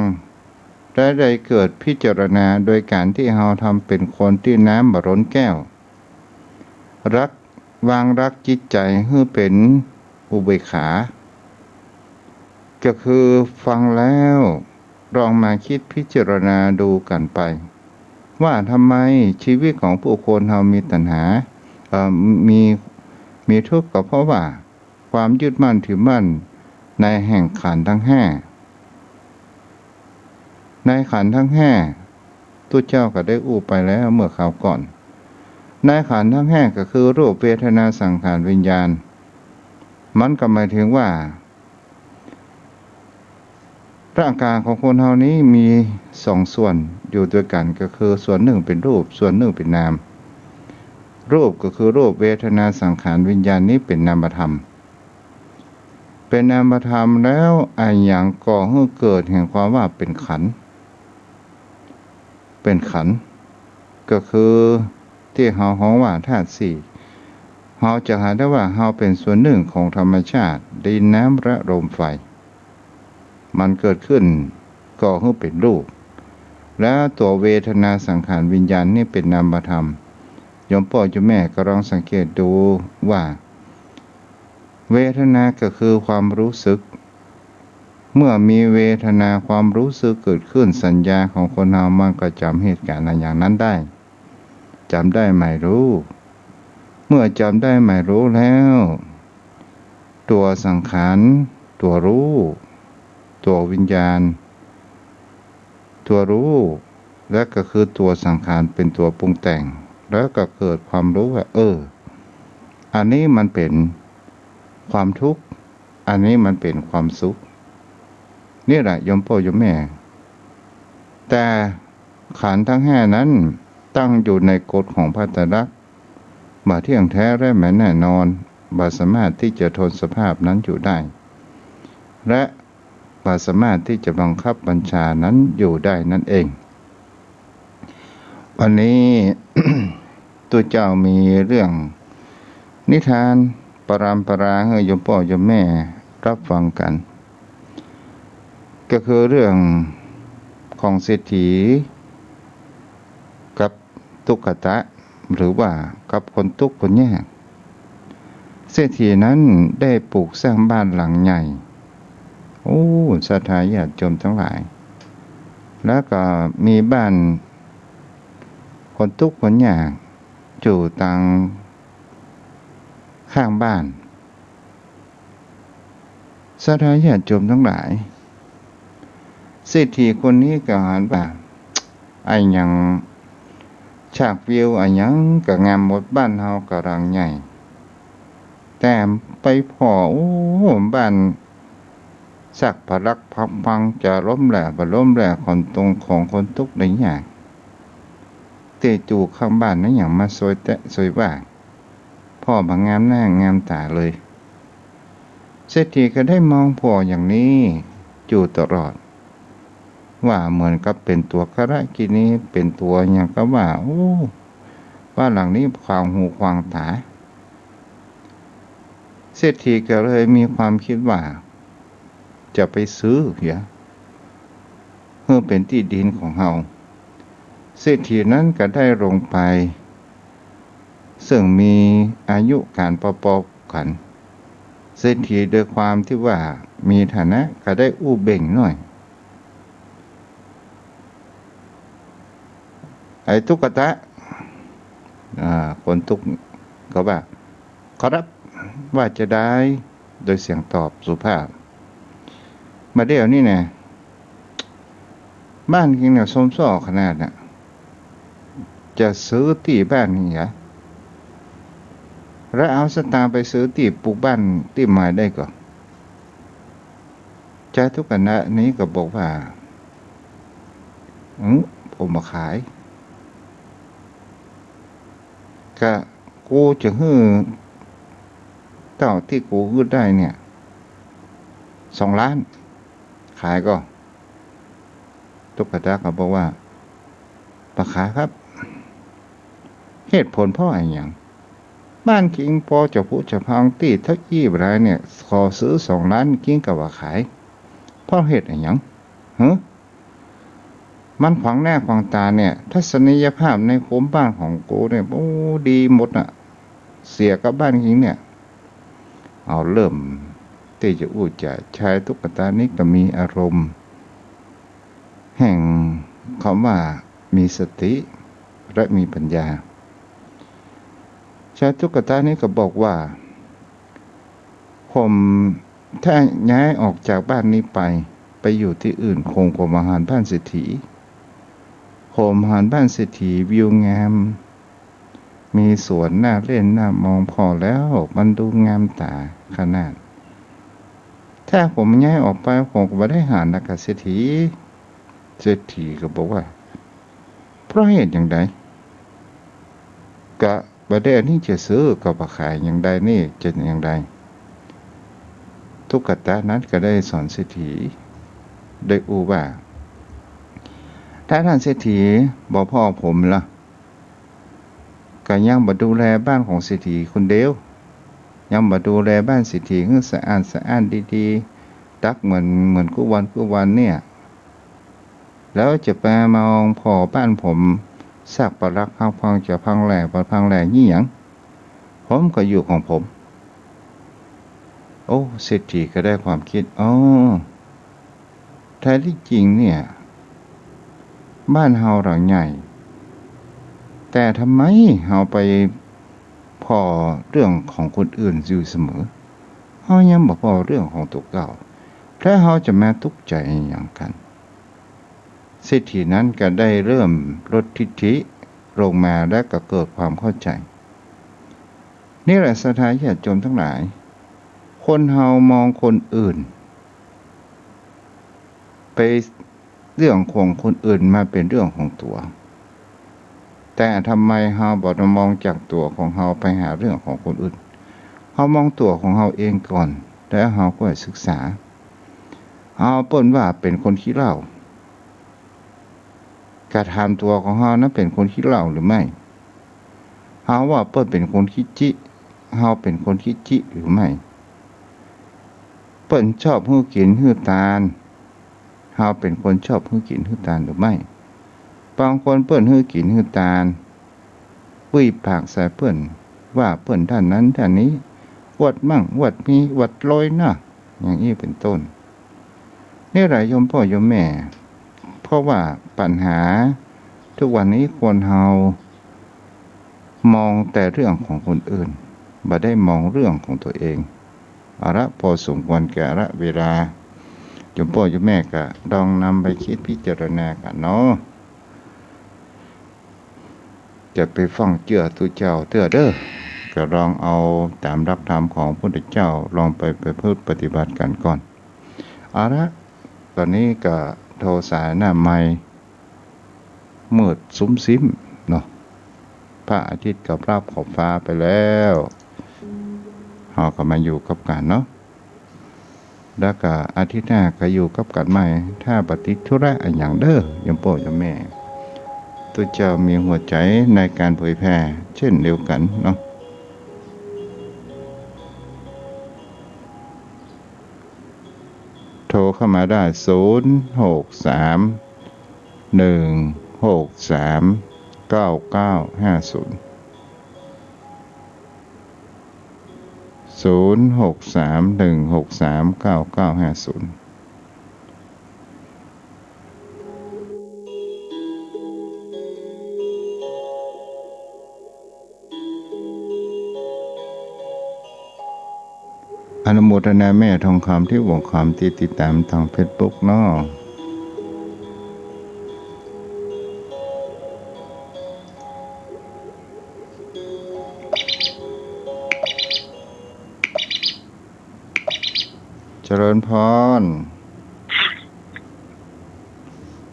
และได้เกิดพิจารณาโดยการที่เฮาทำเป็นคนที่น้ำบ่ล้นแก้ววางรักจิตใจให้เป็นอุเบกขาก็คือฟังแล้วลองมาคิดพิจารณาดูกันไปว่าทำไมชีวิตของผู้คนเฮามีตัณหามีทุกข์ก็เพราะว่าความยึดมั่นถือมั่นในแห่งขันธ์ทั้งห้าในขันธ์ทั้งห้าตุเจ้าก็ได้อู้ไปแล้วเมื่อคราวก่อนในขันธ์ทั้งห้าก็คือรูปเวทนาสังขารวิญญาณมันก็หมายถึงว่าร่างกายของคนเฮานี้มีสองส่วนอยู่ด้วยกันก็คือส่วนหนึ่งเป็นรูปส่วนหนึ่งเป็นนามรูปก็คือรูปเวทนาสังขารวิญญาณนี้เป็นนามธรรมเป็นนามธรรมแล้วอย่างก่อให้เกิดแห่งความว่าเป็นขันธ์ก็คือที่เฮาฮ้องว่าธาตุสี่เฮาจะหาได้ว่าเฮาเป็นส่วนหนึ่งของธรรมชาติดินน้ำและลมไฟมันเกิดขึ้นก่อให้เป็นรูปและตัวเวทนาสังขารวิญญาณนี่เป็นนามธรรมโยมพ่อโยมแม่ก็ลองสังเกตดูว่าเวทนาก็คือความรู้สึกเมื่อมีเวทนาความรู้สึกเกิดขึ้นสัญญาของคนเรามันก็จำเหตุการณ์อย่างนั้นได้จำได้ไม่รู้เมื่อจำได้ไม่รู้แล้วตัวสังขารตัวรู้ตัววิญญาณตัวรู้และก็คือตัวสังขารเป็นตัวปรุงแต่งแล้วก็เกิดความรู้ว่าอันนี้มันเป็นความทุกข์อันนี้มันเป็นความสุขนี่แหละโยมพ่อโยมแม่แต่ขันธ์ทั้งห้านั้นตั้งอยู่ในกฎของพระไตรลักษณ์บ่เที่ยงแท้และไม่แน่นอนบ่สามารถที่จะทนสภาพนั้นอยู่ได้และบ่สามารถที่จะบังคับบัญชานั้นอยู่ได้นั่นเองวันนี้ ตัวเจ้ามีเรื่องนิทานปรามปราให้โยมพ่อโยมแม่รับฟังกันก็คือเรื่องของเศรษฐีกับทุกขตะหรือว่ากับคนทุกข์คนยากเศรษฐีนั้นได้ปลูกสร้างบ้านหลังใหญ่ศรัทธาญาติโยมทั้งหลายแล้วก็มีบ้านคนทุกข์คนยากอยู่ต่างข้างบ้านศรัทธาญาติโยมทั้งหลาย เศรษฐีคนนี้ก็หันว่าไอ้หยังฉากวิวไอ้หยังก็งามหมดบ้านเฮาก็รังใหญ่แต่ไปพอโอ้บ้านสักพลักพังจะล้มแหล่บ่ล้มแหล่คนตรงของคนทุกข์ได้ยากเตจูข้างบ้านนั้นอย่างมาซอยแตะซอยว่าพ่อบางงามหน้างามตาเลยเศรษฐีก็ได้มองพ่ออย่างนี้อยู่ตลอดว่าเหมือนกับเป็นตัวคระกินีเป็นตัวอย่างก็ว่าโอ้ว่าหลังนี้ควางหูควางตาเศรษฐีก็เลยมีความคิดว่าจะไปซื้อเพื่อเป็นที่ดินของเฮาเศรษฐีนั้นก็ได้ลงไปซึ่งมีอายุการประกอบกันเศรษฐีโดยความที่ว่ามีฐานะก็ได้อู้เบ่งหน่อยไอ้ตุ๊กตาคนทุกก็ว่าขอรับว่าจะได้โดยเสียงตอบสุภาพมาเดี๋ยวนี้นะบ้านกินเนี่ยสมซ้อขนาดน่ะจะซื้อที่บ้านนี่เหรอแล้วเอาสตางค์ไปซื้อที่ปลูกบ้านที่ใหม่ได้ก่อนใจทุกคณะนี้ก็บอกว่าผมมาขายก็กูจะฮื้อเต่าที่กูฮื้อได้เนี่ย2 ล้านขายก็ทุกคณะก็บอกว่ามาขายครับเหตุผลเพราะอะไรอย่างบ้านกิงพอจะพูดจะพังตีทักยี่อะไรเนี่ยขอซื้อ2 ล้านกิงกับว่าขายเพราะเหตุอะไรอย่างมันขวางหน้าขวางตาเนี่ยทัศนียภาพในโคมบ้านของกูเนี่ยโอ้ดีหมดอ่ะเสียกับบ้านกิงเนี่ยเอาเริ่มที่จะอู้จะใช้ตุ๊กตานี้ก็มีอารมณ์แห่งคำว่ามีสติและมีปัญญาชายตุ๊กตานี้ก็บอกว่าผมถ้าย้ายออกจากบ้านนี้ไปอยู่ที่อื่นคงกว่ามาหารบ้านเศรษฐีผมหารบ้านเศรษฐีวิวงามมีสวนน่าเล่นน่ามองพอแล้วมันดูงามตาขนาดถ้าผมย้ายออกไปผมก็ไม่ได้หานักเศรษฐีก็บอกว่าเพราะเหตุอย่างใดก็ประเด็นนี้จะซื้อกับขายอย่างใดนี่จะอย่างใดทุกขตานั้นก็ได้สอนเศรษฐีโดยอูว่าถ้าท่านเศรษฐีบอกพ่อผมล่ะก็ยังบ่ดูแลบ้านของเศรษฐีคนเดียวยังบ่ดูแลบ้านเศรษฐีให้สะอาดดีๆตักเหมือนกุวันเนี่ยแล้วจะไปมองพอบ้านผมสักปรักพังจะพังแหล่พังแหล่ยี่หยังผมก็อยู่ของผมโอ้เศรษฐีก็ได้ความคิดแท้ที่จริงเนี่ยบ้านเฮาหลังใหญ่แต่ทำไมเฮาไปพอเรื่องของคนอื่นอยู่เสมอเฮายังบ่พอเรื่องของตัวเก่าถ้าเฮาจะมาทุกข์ใจอย่างกันเศรษฐีนั้นก็ได้เริ่มลดทิฐิลงมาและก็เกิดความเข้าใจนี่แหละศรัทธาญาติโยมทั้งหลายคนเฮามองคนอื่นไปเรื่องของคนอื่นมาเป็นเรื่องของตัวแต่ทำไมเฮาบ่มองจากตัวของเฮาไปหาเรื่องของคนอื่นเฮามองตัวของเฮาเองก่อนแล้วเฮาก็ศึกษาเฮาเปิ้นว่าเป็นคนขี้เหล้ากระทำตัวของเฮานั้นเป็นคนขี้เหล้าหรือไม่เฮาว่าเปิ้นเป็นคนขี้จิเฮาเป็นคนขี้จิหรือไม่เปิ้นชอบฮื้อกินฮื้อตาลเฮาเป็นคนชอบฮื้อกินฮื้อตาลหรือไม่บางคนเปิ้นฮื้อกินฮื้อตาลปุ้ยปากใส่เปิ้นว่าเปิ้นท่านนั้นท่านนี้อวดมั่งอวดมีอวดลอยนะอย่างนี้เป็นต้นนี่แหละโยมพ่อโยมแม่เพราะว่าปัญหาทุกวันนี้คนเฮามองแต่เรื่องของคนอื่นบ่ได้มองเรื่องของตัวเองเอาละพอสมควรแก่ละเวลา โยมพ่อโยมแม่ก็ลองนำไปคิดพิจารณากันเนาะจะไปฟังเจือตุเจ้าเตื้อเด้อก็ลองเอาตามหลักธรรมของพระพุทธเจ้าลองไปประพฤติปฏิบัติกันก่อนเอาละตอนนี้ก็โทรสายหน้าไม้มืดซุ้มซิมเนาะพระอาทิตย์กับราบขอบฟ้าไปแล้วเราก็มาอยู่กับกันเนาะแล้วก็อาทิตย์หน้าก็อยู่กับกันใหม่ถ้าปฏิธุระอันอย่างเด้อโยมพ่อโยมแม่ตัวเจ้ามีหัวใจในการเผยแพร่เช่นเดียวกันเนาะโทรเข้ามาได้063-163-9950 063-163-9950อนุโมทนาแม่ทองคำที่วงคำที่ติดตามทางเฟซบุ๊กเนาะเจริญพร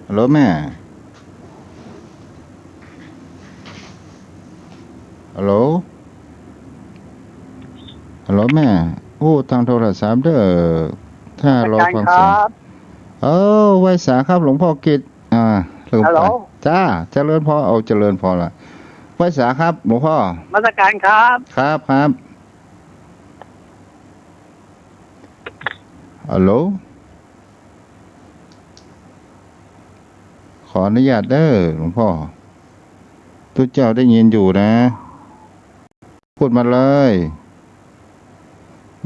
ฮัลโหลแม่ฮัลโหลฮัลโหลแม่โอ้ทางโทรศัพท์เด้อถ้ารอฟังเสียงไว้สาครับหลวงพ่อกิตลืมไปจ้าเจริญพรเอาเจริญพรละไว้สาครับหลวงพ่อมาตรการครับครับฮัลโหลขออนุญาตเด้อหลวงพ่อทุกเจ้าได้ยินอยู่นะพูดมาเลย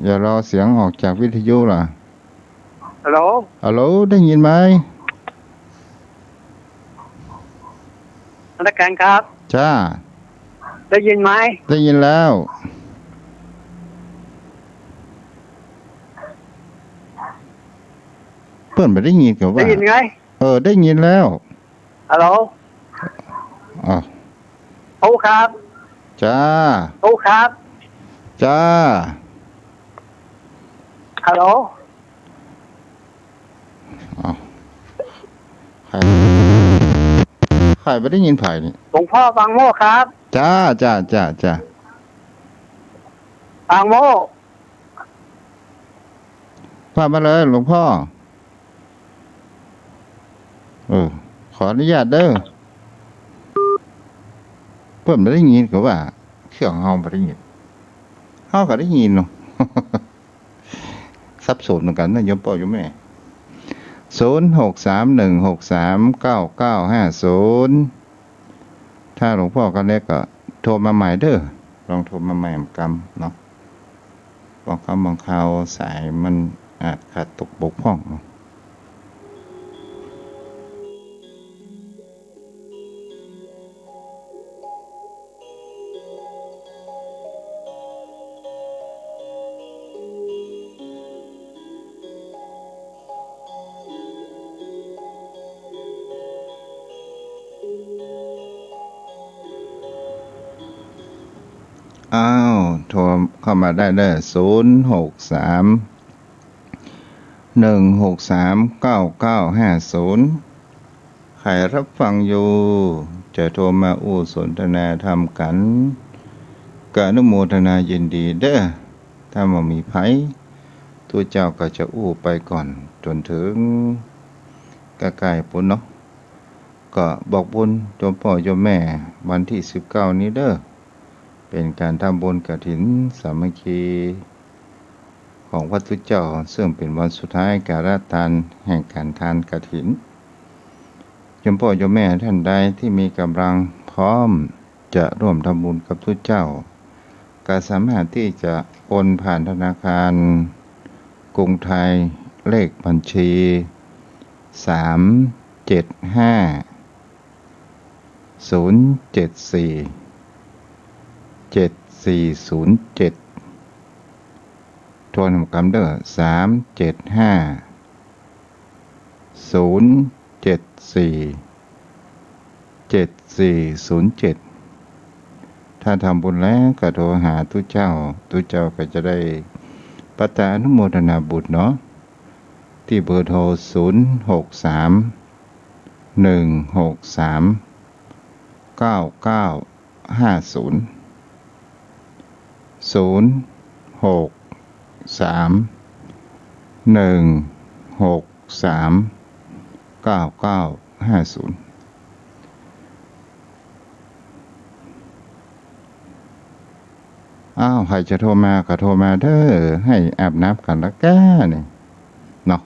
อย่ารอเสียงออกจากวิทยุล่ะฮัลโหลได้ยินไหมมาตรการครับจ้าได้ยินไหมได้ยินแล้วเพื่อนไม่ได้ยินกับว่าได้ยินไงได้ยินแล้วฮัลโหลโอ้ครับจ้าโอ้ครับจ้าฮัลโหลใครไม่ได้ยินไผ่นี่หลวงพ่อบางโม่ครับจ้าบางโม่ว่ามาเลยหลวงพ่อขออนุญาตเด้อเพิ่นไม่ได้ยินก็ว่าเครื่องเฮาไม่ได้ยินเฮาก็ได้ยินเนาะสับสนเหมือนกันนะโยมพ่อโยมแม่0631639950ถ้าหลวงพ่อกันเล็กก็โทรมาใหม่เด้อลองโทรมาใหม่กำเนาะบางคำบางคราวสายมันอาจขาดตกบกพร่องเนาะโทรเข้ามาได้เลย063-163-9950ใครรับฟังอยู่จะโทรมาสนทนาธรรมกันก็อนุโมทนายินดีเด้อถ้ามันมีไผตัวเจ้าก็จะไปก่อนจนถึงใกล้ๆปุ่นเนาะก็บอกบุญโยมพ่อโยมแม่วันที่19นี้เด้อเป็นการทำบุญกฐินสามัคคีของพระพุทธเจ้าซึ่งเป็นวันสุดท้ายการทานแห่งการทานกฐินโยมพ่อโยมแม่ท่านใดที่มีกำลังพร้อมจะร่วมทำบุญกับพระพุทธเจ้าก็สามารถที่จะโอนผ่านธนาคารกรุงไทยเลขบัญชี37507407ทวนคำเด้อ375 ถ้าทำบุญแล้วก็โทรหาตุเจ้าก็จะได้ปัตตาอนุโมทนาบุญเนาะที่เบอร์โทร063-163-9950อ้าวใครจะโทรมาก็โทรมาเด้อให้อาบน้ำกันละก้านี่เนาะ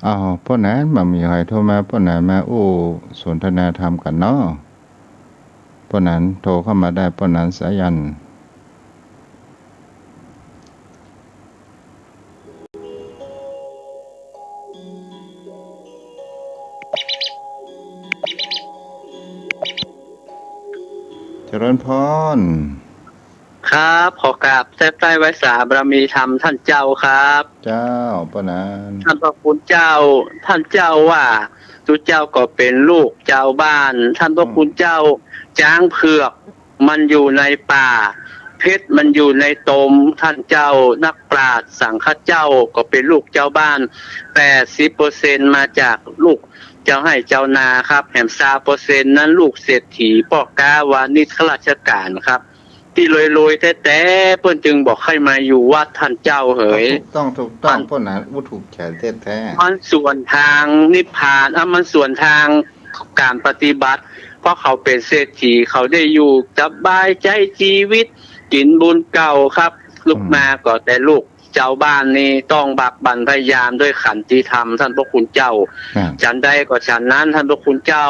อ้าวพวกนั้นมามีใครโทรมาพวกนั้นมาสนทนาธรรมกันเนาะพวกนั้นโทรเข้ามาได้พวกนั้นสายันเจริญพร ครับขอกราบแทบใต้ไว้สาบารมีธรรมท่านเจ้าครับ เจ้าปะนาน ท่านพระคุณเจ้า ท่านเจ้าว่าทุเจ้าก็เป็นลูกเจ้าบ้าน ท่านพระคุณเจ้าจ้างเผือกมันอยู่ในป่า เพชรมันอยู่ในตมท่านเจ้านักปราชญ์สังฆเจ้าก็เป็นลูกเจ้าบ้าน 80% มาจากลูกเจ้าให้เจ้านาครับแหม30%นั้นลูกเศรษฐีพ่อกาวานิชข้าราชการครับ ที่รวยๆแท้ๆเพิ่นจึงบอกให้มาอยู่วัดท่านเจ้าเหย ถูกต้องพวกนั้นถูกแขนแท้ๆ มันส่วนทางนิพพานมันส่วนทางการปฏิบัติ เพราะเขาเป็นเศรษฐีเขาได้อยู่สบายใจชีวิตกินบุญเก่าครับลูกมาก็แต่ลูกเจ้าบ้านนี่ต้องบักบั่นพยายามด้วยขันติธรรมท่านพระคุณเจ้าฉันใดก็ฉันนั้นท่านพระคุณเจ้า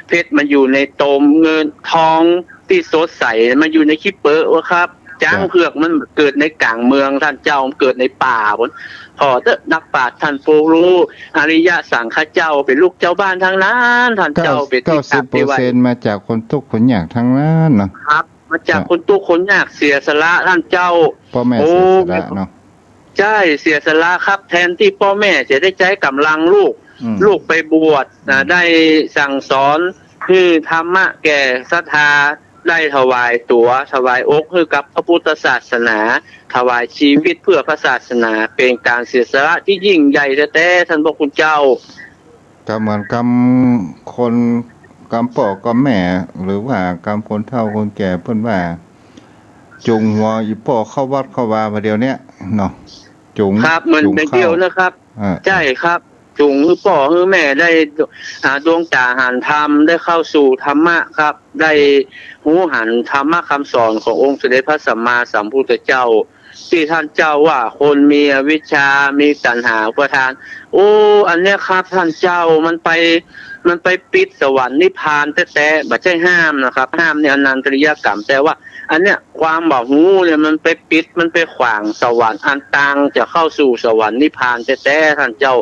เพชรมันอยู่ในตมเงินทองที่สดใสมันอยู่ในขี้เปอะวะครับจ้างเผือกมันเกิดในกลางเมืองท่านเจ้าเกิดในป่าบนพอเตนักปราชญ์ท่านปูรู้อริยะสังฆเจ้าเป็นลูกเจ้าบ้านทั้งนั้นท่านเจ้าเป็นที่ตักที่ไว้ 90%มาจากคนทุกข์คนยากทั้งนั้นเนาะ ครับมาจากคนตู้คนยากเสียสละท่านเจ้า พ่อแม่เสียสละเนาะ ใช่เสียสละครับ แทนที่พ่อแม่จะได้ใช้กำลังลูกไปบวชได้สั่งสอนคือธรรมะแก่ศรัทธาได้ถวายตัวถวายอกให้กับพระพุทธศาสนาถวายชีวิตเพื่อพระศาสนาเป็นการเสียสละที่ยิ่งใหญ่แท้ๆท่านพระคุณเจ้า ก็เหมือนคนกำพ่อกำแม่ หรือว่ากำคนเฒ่าคนแก่เพิ่นว่าจุงหัวอีพ่อเข้าวัดเข้าวามาเดียวเนี้ยเนาะจุง ครับเหมือนเป็นเดียวนะครับ ใช่ครับจุงคือพ่อคือแม่ได้ดวงตาหันธรรมได้เข้าสู่ธรรมะครับ ได้หูหันธรรมะคำสอนขององค์สมเด็จพระสัมมาสัมพุทธเจ้าที่ท่านเจ้าว่าคนมีอวิชชามีตัณหาอุปทานอันเนี้ยครับท่านเจ้ามันไปปิดสวรรค์นิพพานแต่ไม่ใช่ห้ามนะครับห้ามเนี่ยอนันตริยกรรมแต่ว่าอันเนี้ยความบ่หูเนี่ยมันไปปิดมันไปขวางสวรรค์อันตังจะเข้าสู่สวรรค์นิพพานแต่ท่านเจ้า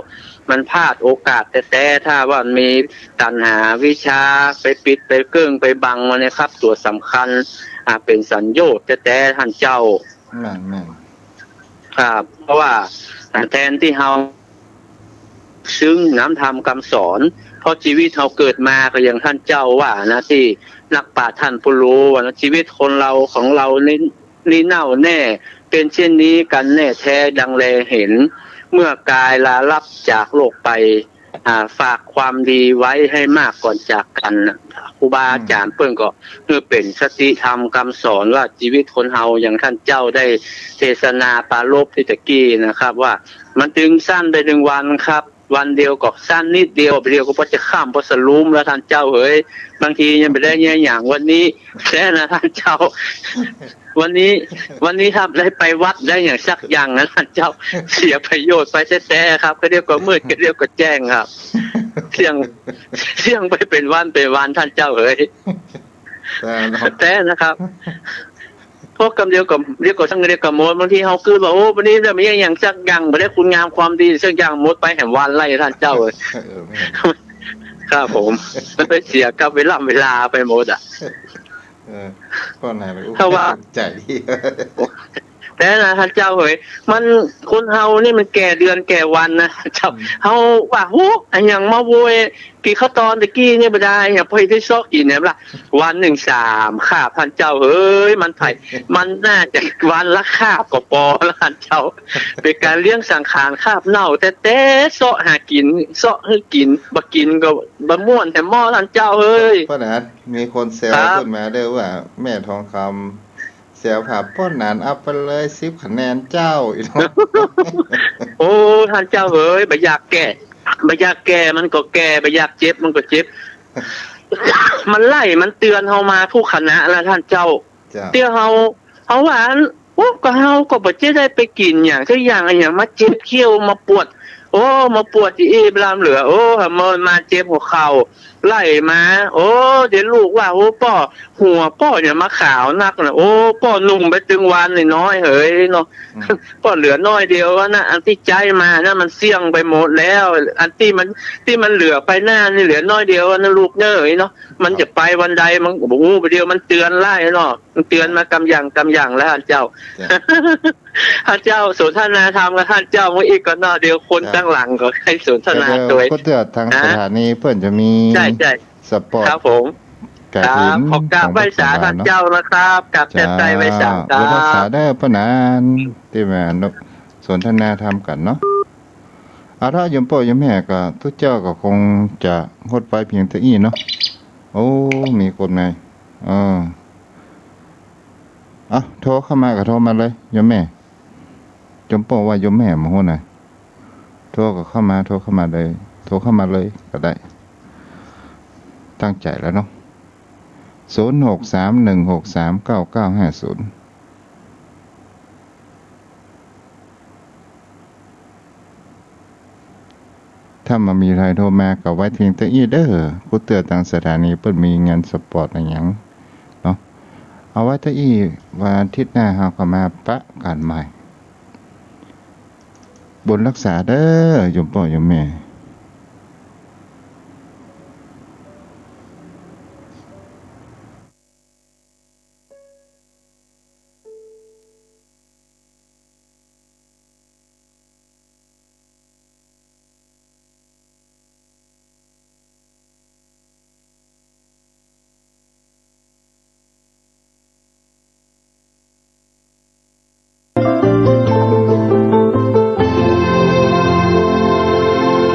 มันพลาดโอกาสแต่ถ้าว่ามีตัณหาวิชาไปปิดไปเกิ้งไปบังมันเนี่ยครับตัวสำคัญเป็นสัญโยชน์แต่ท่านเจ้าแม่น ครับเพราะว่าแทนที่เฮาซึ้งน้ำธรรมคำสอนเพราะชีวิตเราเกิดมาก็อย่างท่านเจ้าว่านะที่นักปราชญ์ท่านผู้รู้ว่าชีวิตคนเราของเรานี่เน่าแน่เป็นเช่นนี้กันแน่แท้ดังแลเห็นเมื่อกายลาลับจากโลกไปฝากความดีไว้ให้มากก่อนจากกันครูบาอาจารย์เพิ่นก็คือเป็นสติธรรมคำสอนว่าชีวิตคนเฮาอย่างท่านเจ้าได้เทศนาปรารภที่ตะกี้นะครับว่ามันถึงสั้นไปถึงวันครับวันเดียวก็สั้นนิดเดียวเดียวก็พอจะข้ามพอสลุมแล้วท่านเจ้าเอ๋ยบางทียังไม่ได้แง่อย่างวันนี้แท้นะท่านเจ้าวันนี้ครับได้ไปวัดได้อย่างสักอย่างนะท่านเจ้าเสียประโยชน์ไปแท้ๆครับก็เรียกว่ามืดก็เรียกว่าแจ้งครับเสี่ยงไปเป็นวันท่านเจ้าเอ๋ยแท้นะครับพวกกำเดียวกับเรียกว่าทั้งเรียกกับมดบางทีเขาคือบอกวันนี้จะมีอย่างสักอย่างไม่ได้คุณงามความดีสักอย่างมดไปแห่งวันไล่ท่านเจ้าเลยครับผมมันไปเสียกับเวลาไปหมดอ่ะก็ไหนไปถ้าว่าใจ แต่นะท่านเจ้าเฮ้ยมันคนเฮานี่มันแก่เดือนแก่วันนะเจ้าเฮาว่าโหอันอย่างมาโวยกี่ข้าวตอนตะกี้เนี่ยบ่ได้อย่าไปที่ซอกกินเนี่ยล่ะวันหนึ่ง3คาบท่านเจ้าเฮ้ยมันไผมันน่าจะวันละคาบก็พอแล้วท่านเจ้าเป็นการเลี้ยงสังขารคาบเน่าแต่เซาะหากินเซาะให้กินบ่กินก็บ่ม่วนแต่หม้อท่านเจ้าเฮ้ย พ่อนัดมีคนแซว ครับ ขึ้นมาเด้อว่า แม่ทองคำแซวผ่าพ่อนันอัพไปเลย10คะแนนเจ้าอีกเนาะ โอ้ท่านเจ้าเฮ้ยบ่อยากแก่มันก็แก่บ่อยากเจ็บมันก็เจ็บ มันไล่มันเตือนเฮามาทุกคณะแล้วท่านเจ้า เจ้า เตี้ยเฮาว่าโอ้ก็เฮาก็บ่จะได้ไปกินอย่างสักอย่างอะไรอย่างมาเจ็บเขี้ยวมาปวด โอ้มาปวดที่บลามเหลือโอ้มันมาเจ็บหัวเข่าไล่มาโอ้เดี๋ยวลูกว่าโอ้ป้อหัวป้อเนี่ยมาขาวนักนะโอ้ป้อนุ่มไปถึงวันน้อยเฮ้ยเนาะ ป้อเหลือน้อยเดียวว่านะอันที่ใจมานะมันเสี่ยงไปหมดแล้ว อันที่มันเหลือไปหน้านี่เหลือน้อยเดียวนะลูกเนยเนาะมันจะไปวันใดมันโอ้โหไปเดียวมันเตือนไล่เนาะมันเตือนมากำอย่างแล้วท่านเจ้า จ้ะ ท่านเจ้าสนทนาธรรมกับท่านเจ้าเมื่ออีกก็นอเดียวคนตั้งหลังก็ให้สนทนา แต่ ตัว เดี๋ยวก็เตือนทางสถานีเพิ่นจะมี ใช่ สปอร์ต ครับผม กะ ค ถิ รับ น ขอกราบไหว้สาท่านเจ้านะครับกราบแทนใจไหว้สาค จ้า รั รักษา บ ได้อพ่อนานที่แม่นสนทนาธรรมกันเนาะเอาถ้าโยมพ่อโยมแม่ก็ทุกเจ้าก็คงจะงดไปเพียงแต่อี้เนาะโอ้มีคนไหมโทรเข้ามาก็โทรมาเลยโยมแม่โยมพ่อว่าโยมแม่มาฮู้น่ะโทรเข้ามาเลยโทรเข้ามาเลยก็ได้ตั้งใจแล้วเนาะ0631639950ถ้ามามีใครโทรมาก็ไว้เพียงแต่อี้เด้อกูเตือนทางสถานีเพิ่นมีงานสปอร์ตอะไรหยังเนาะเอาไว้แต่อี้วันอาทิตย์หน้าเฮาก็มาปะกันใหม่บุญรักษาเด้อโยมพ่อโยมแม่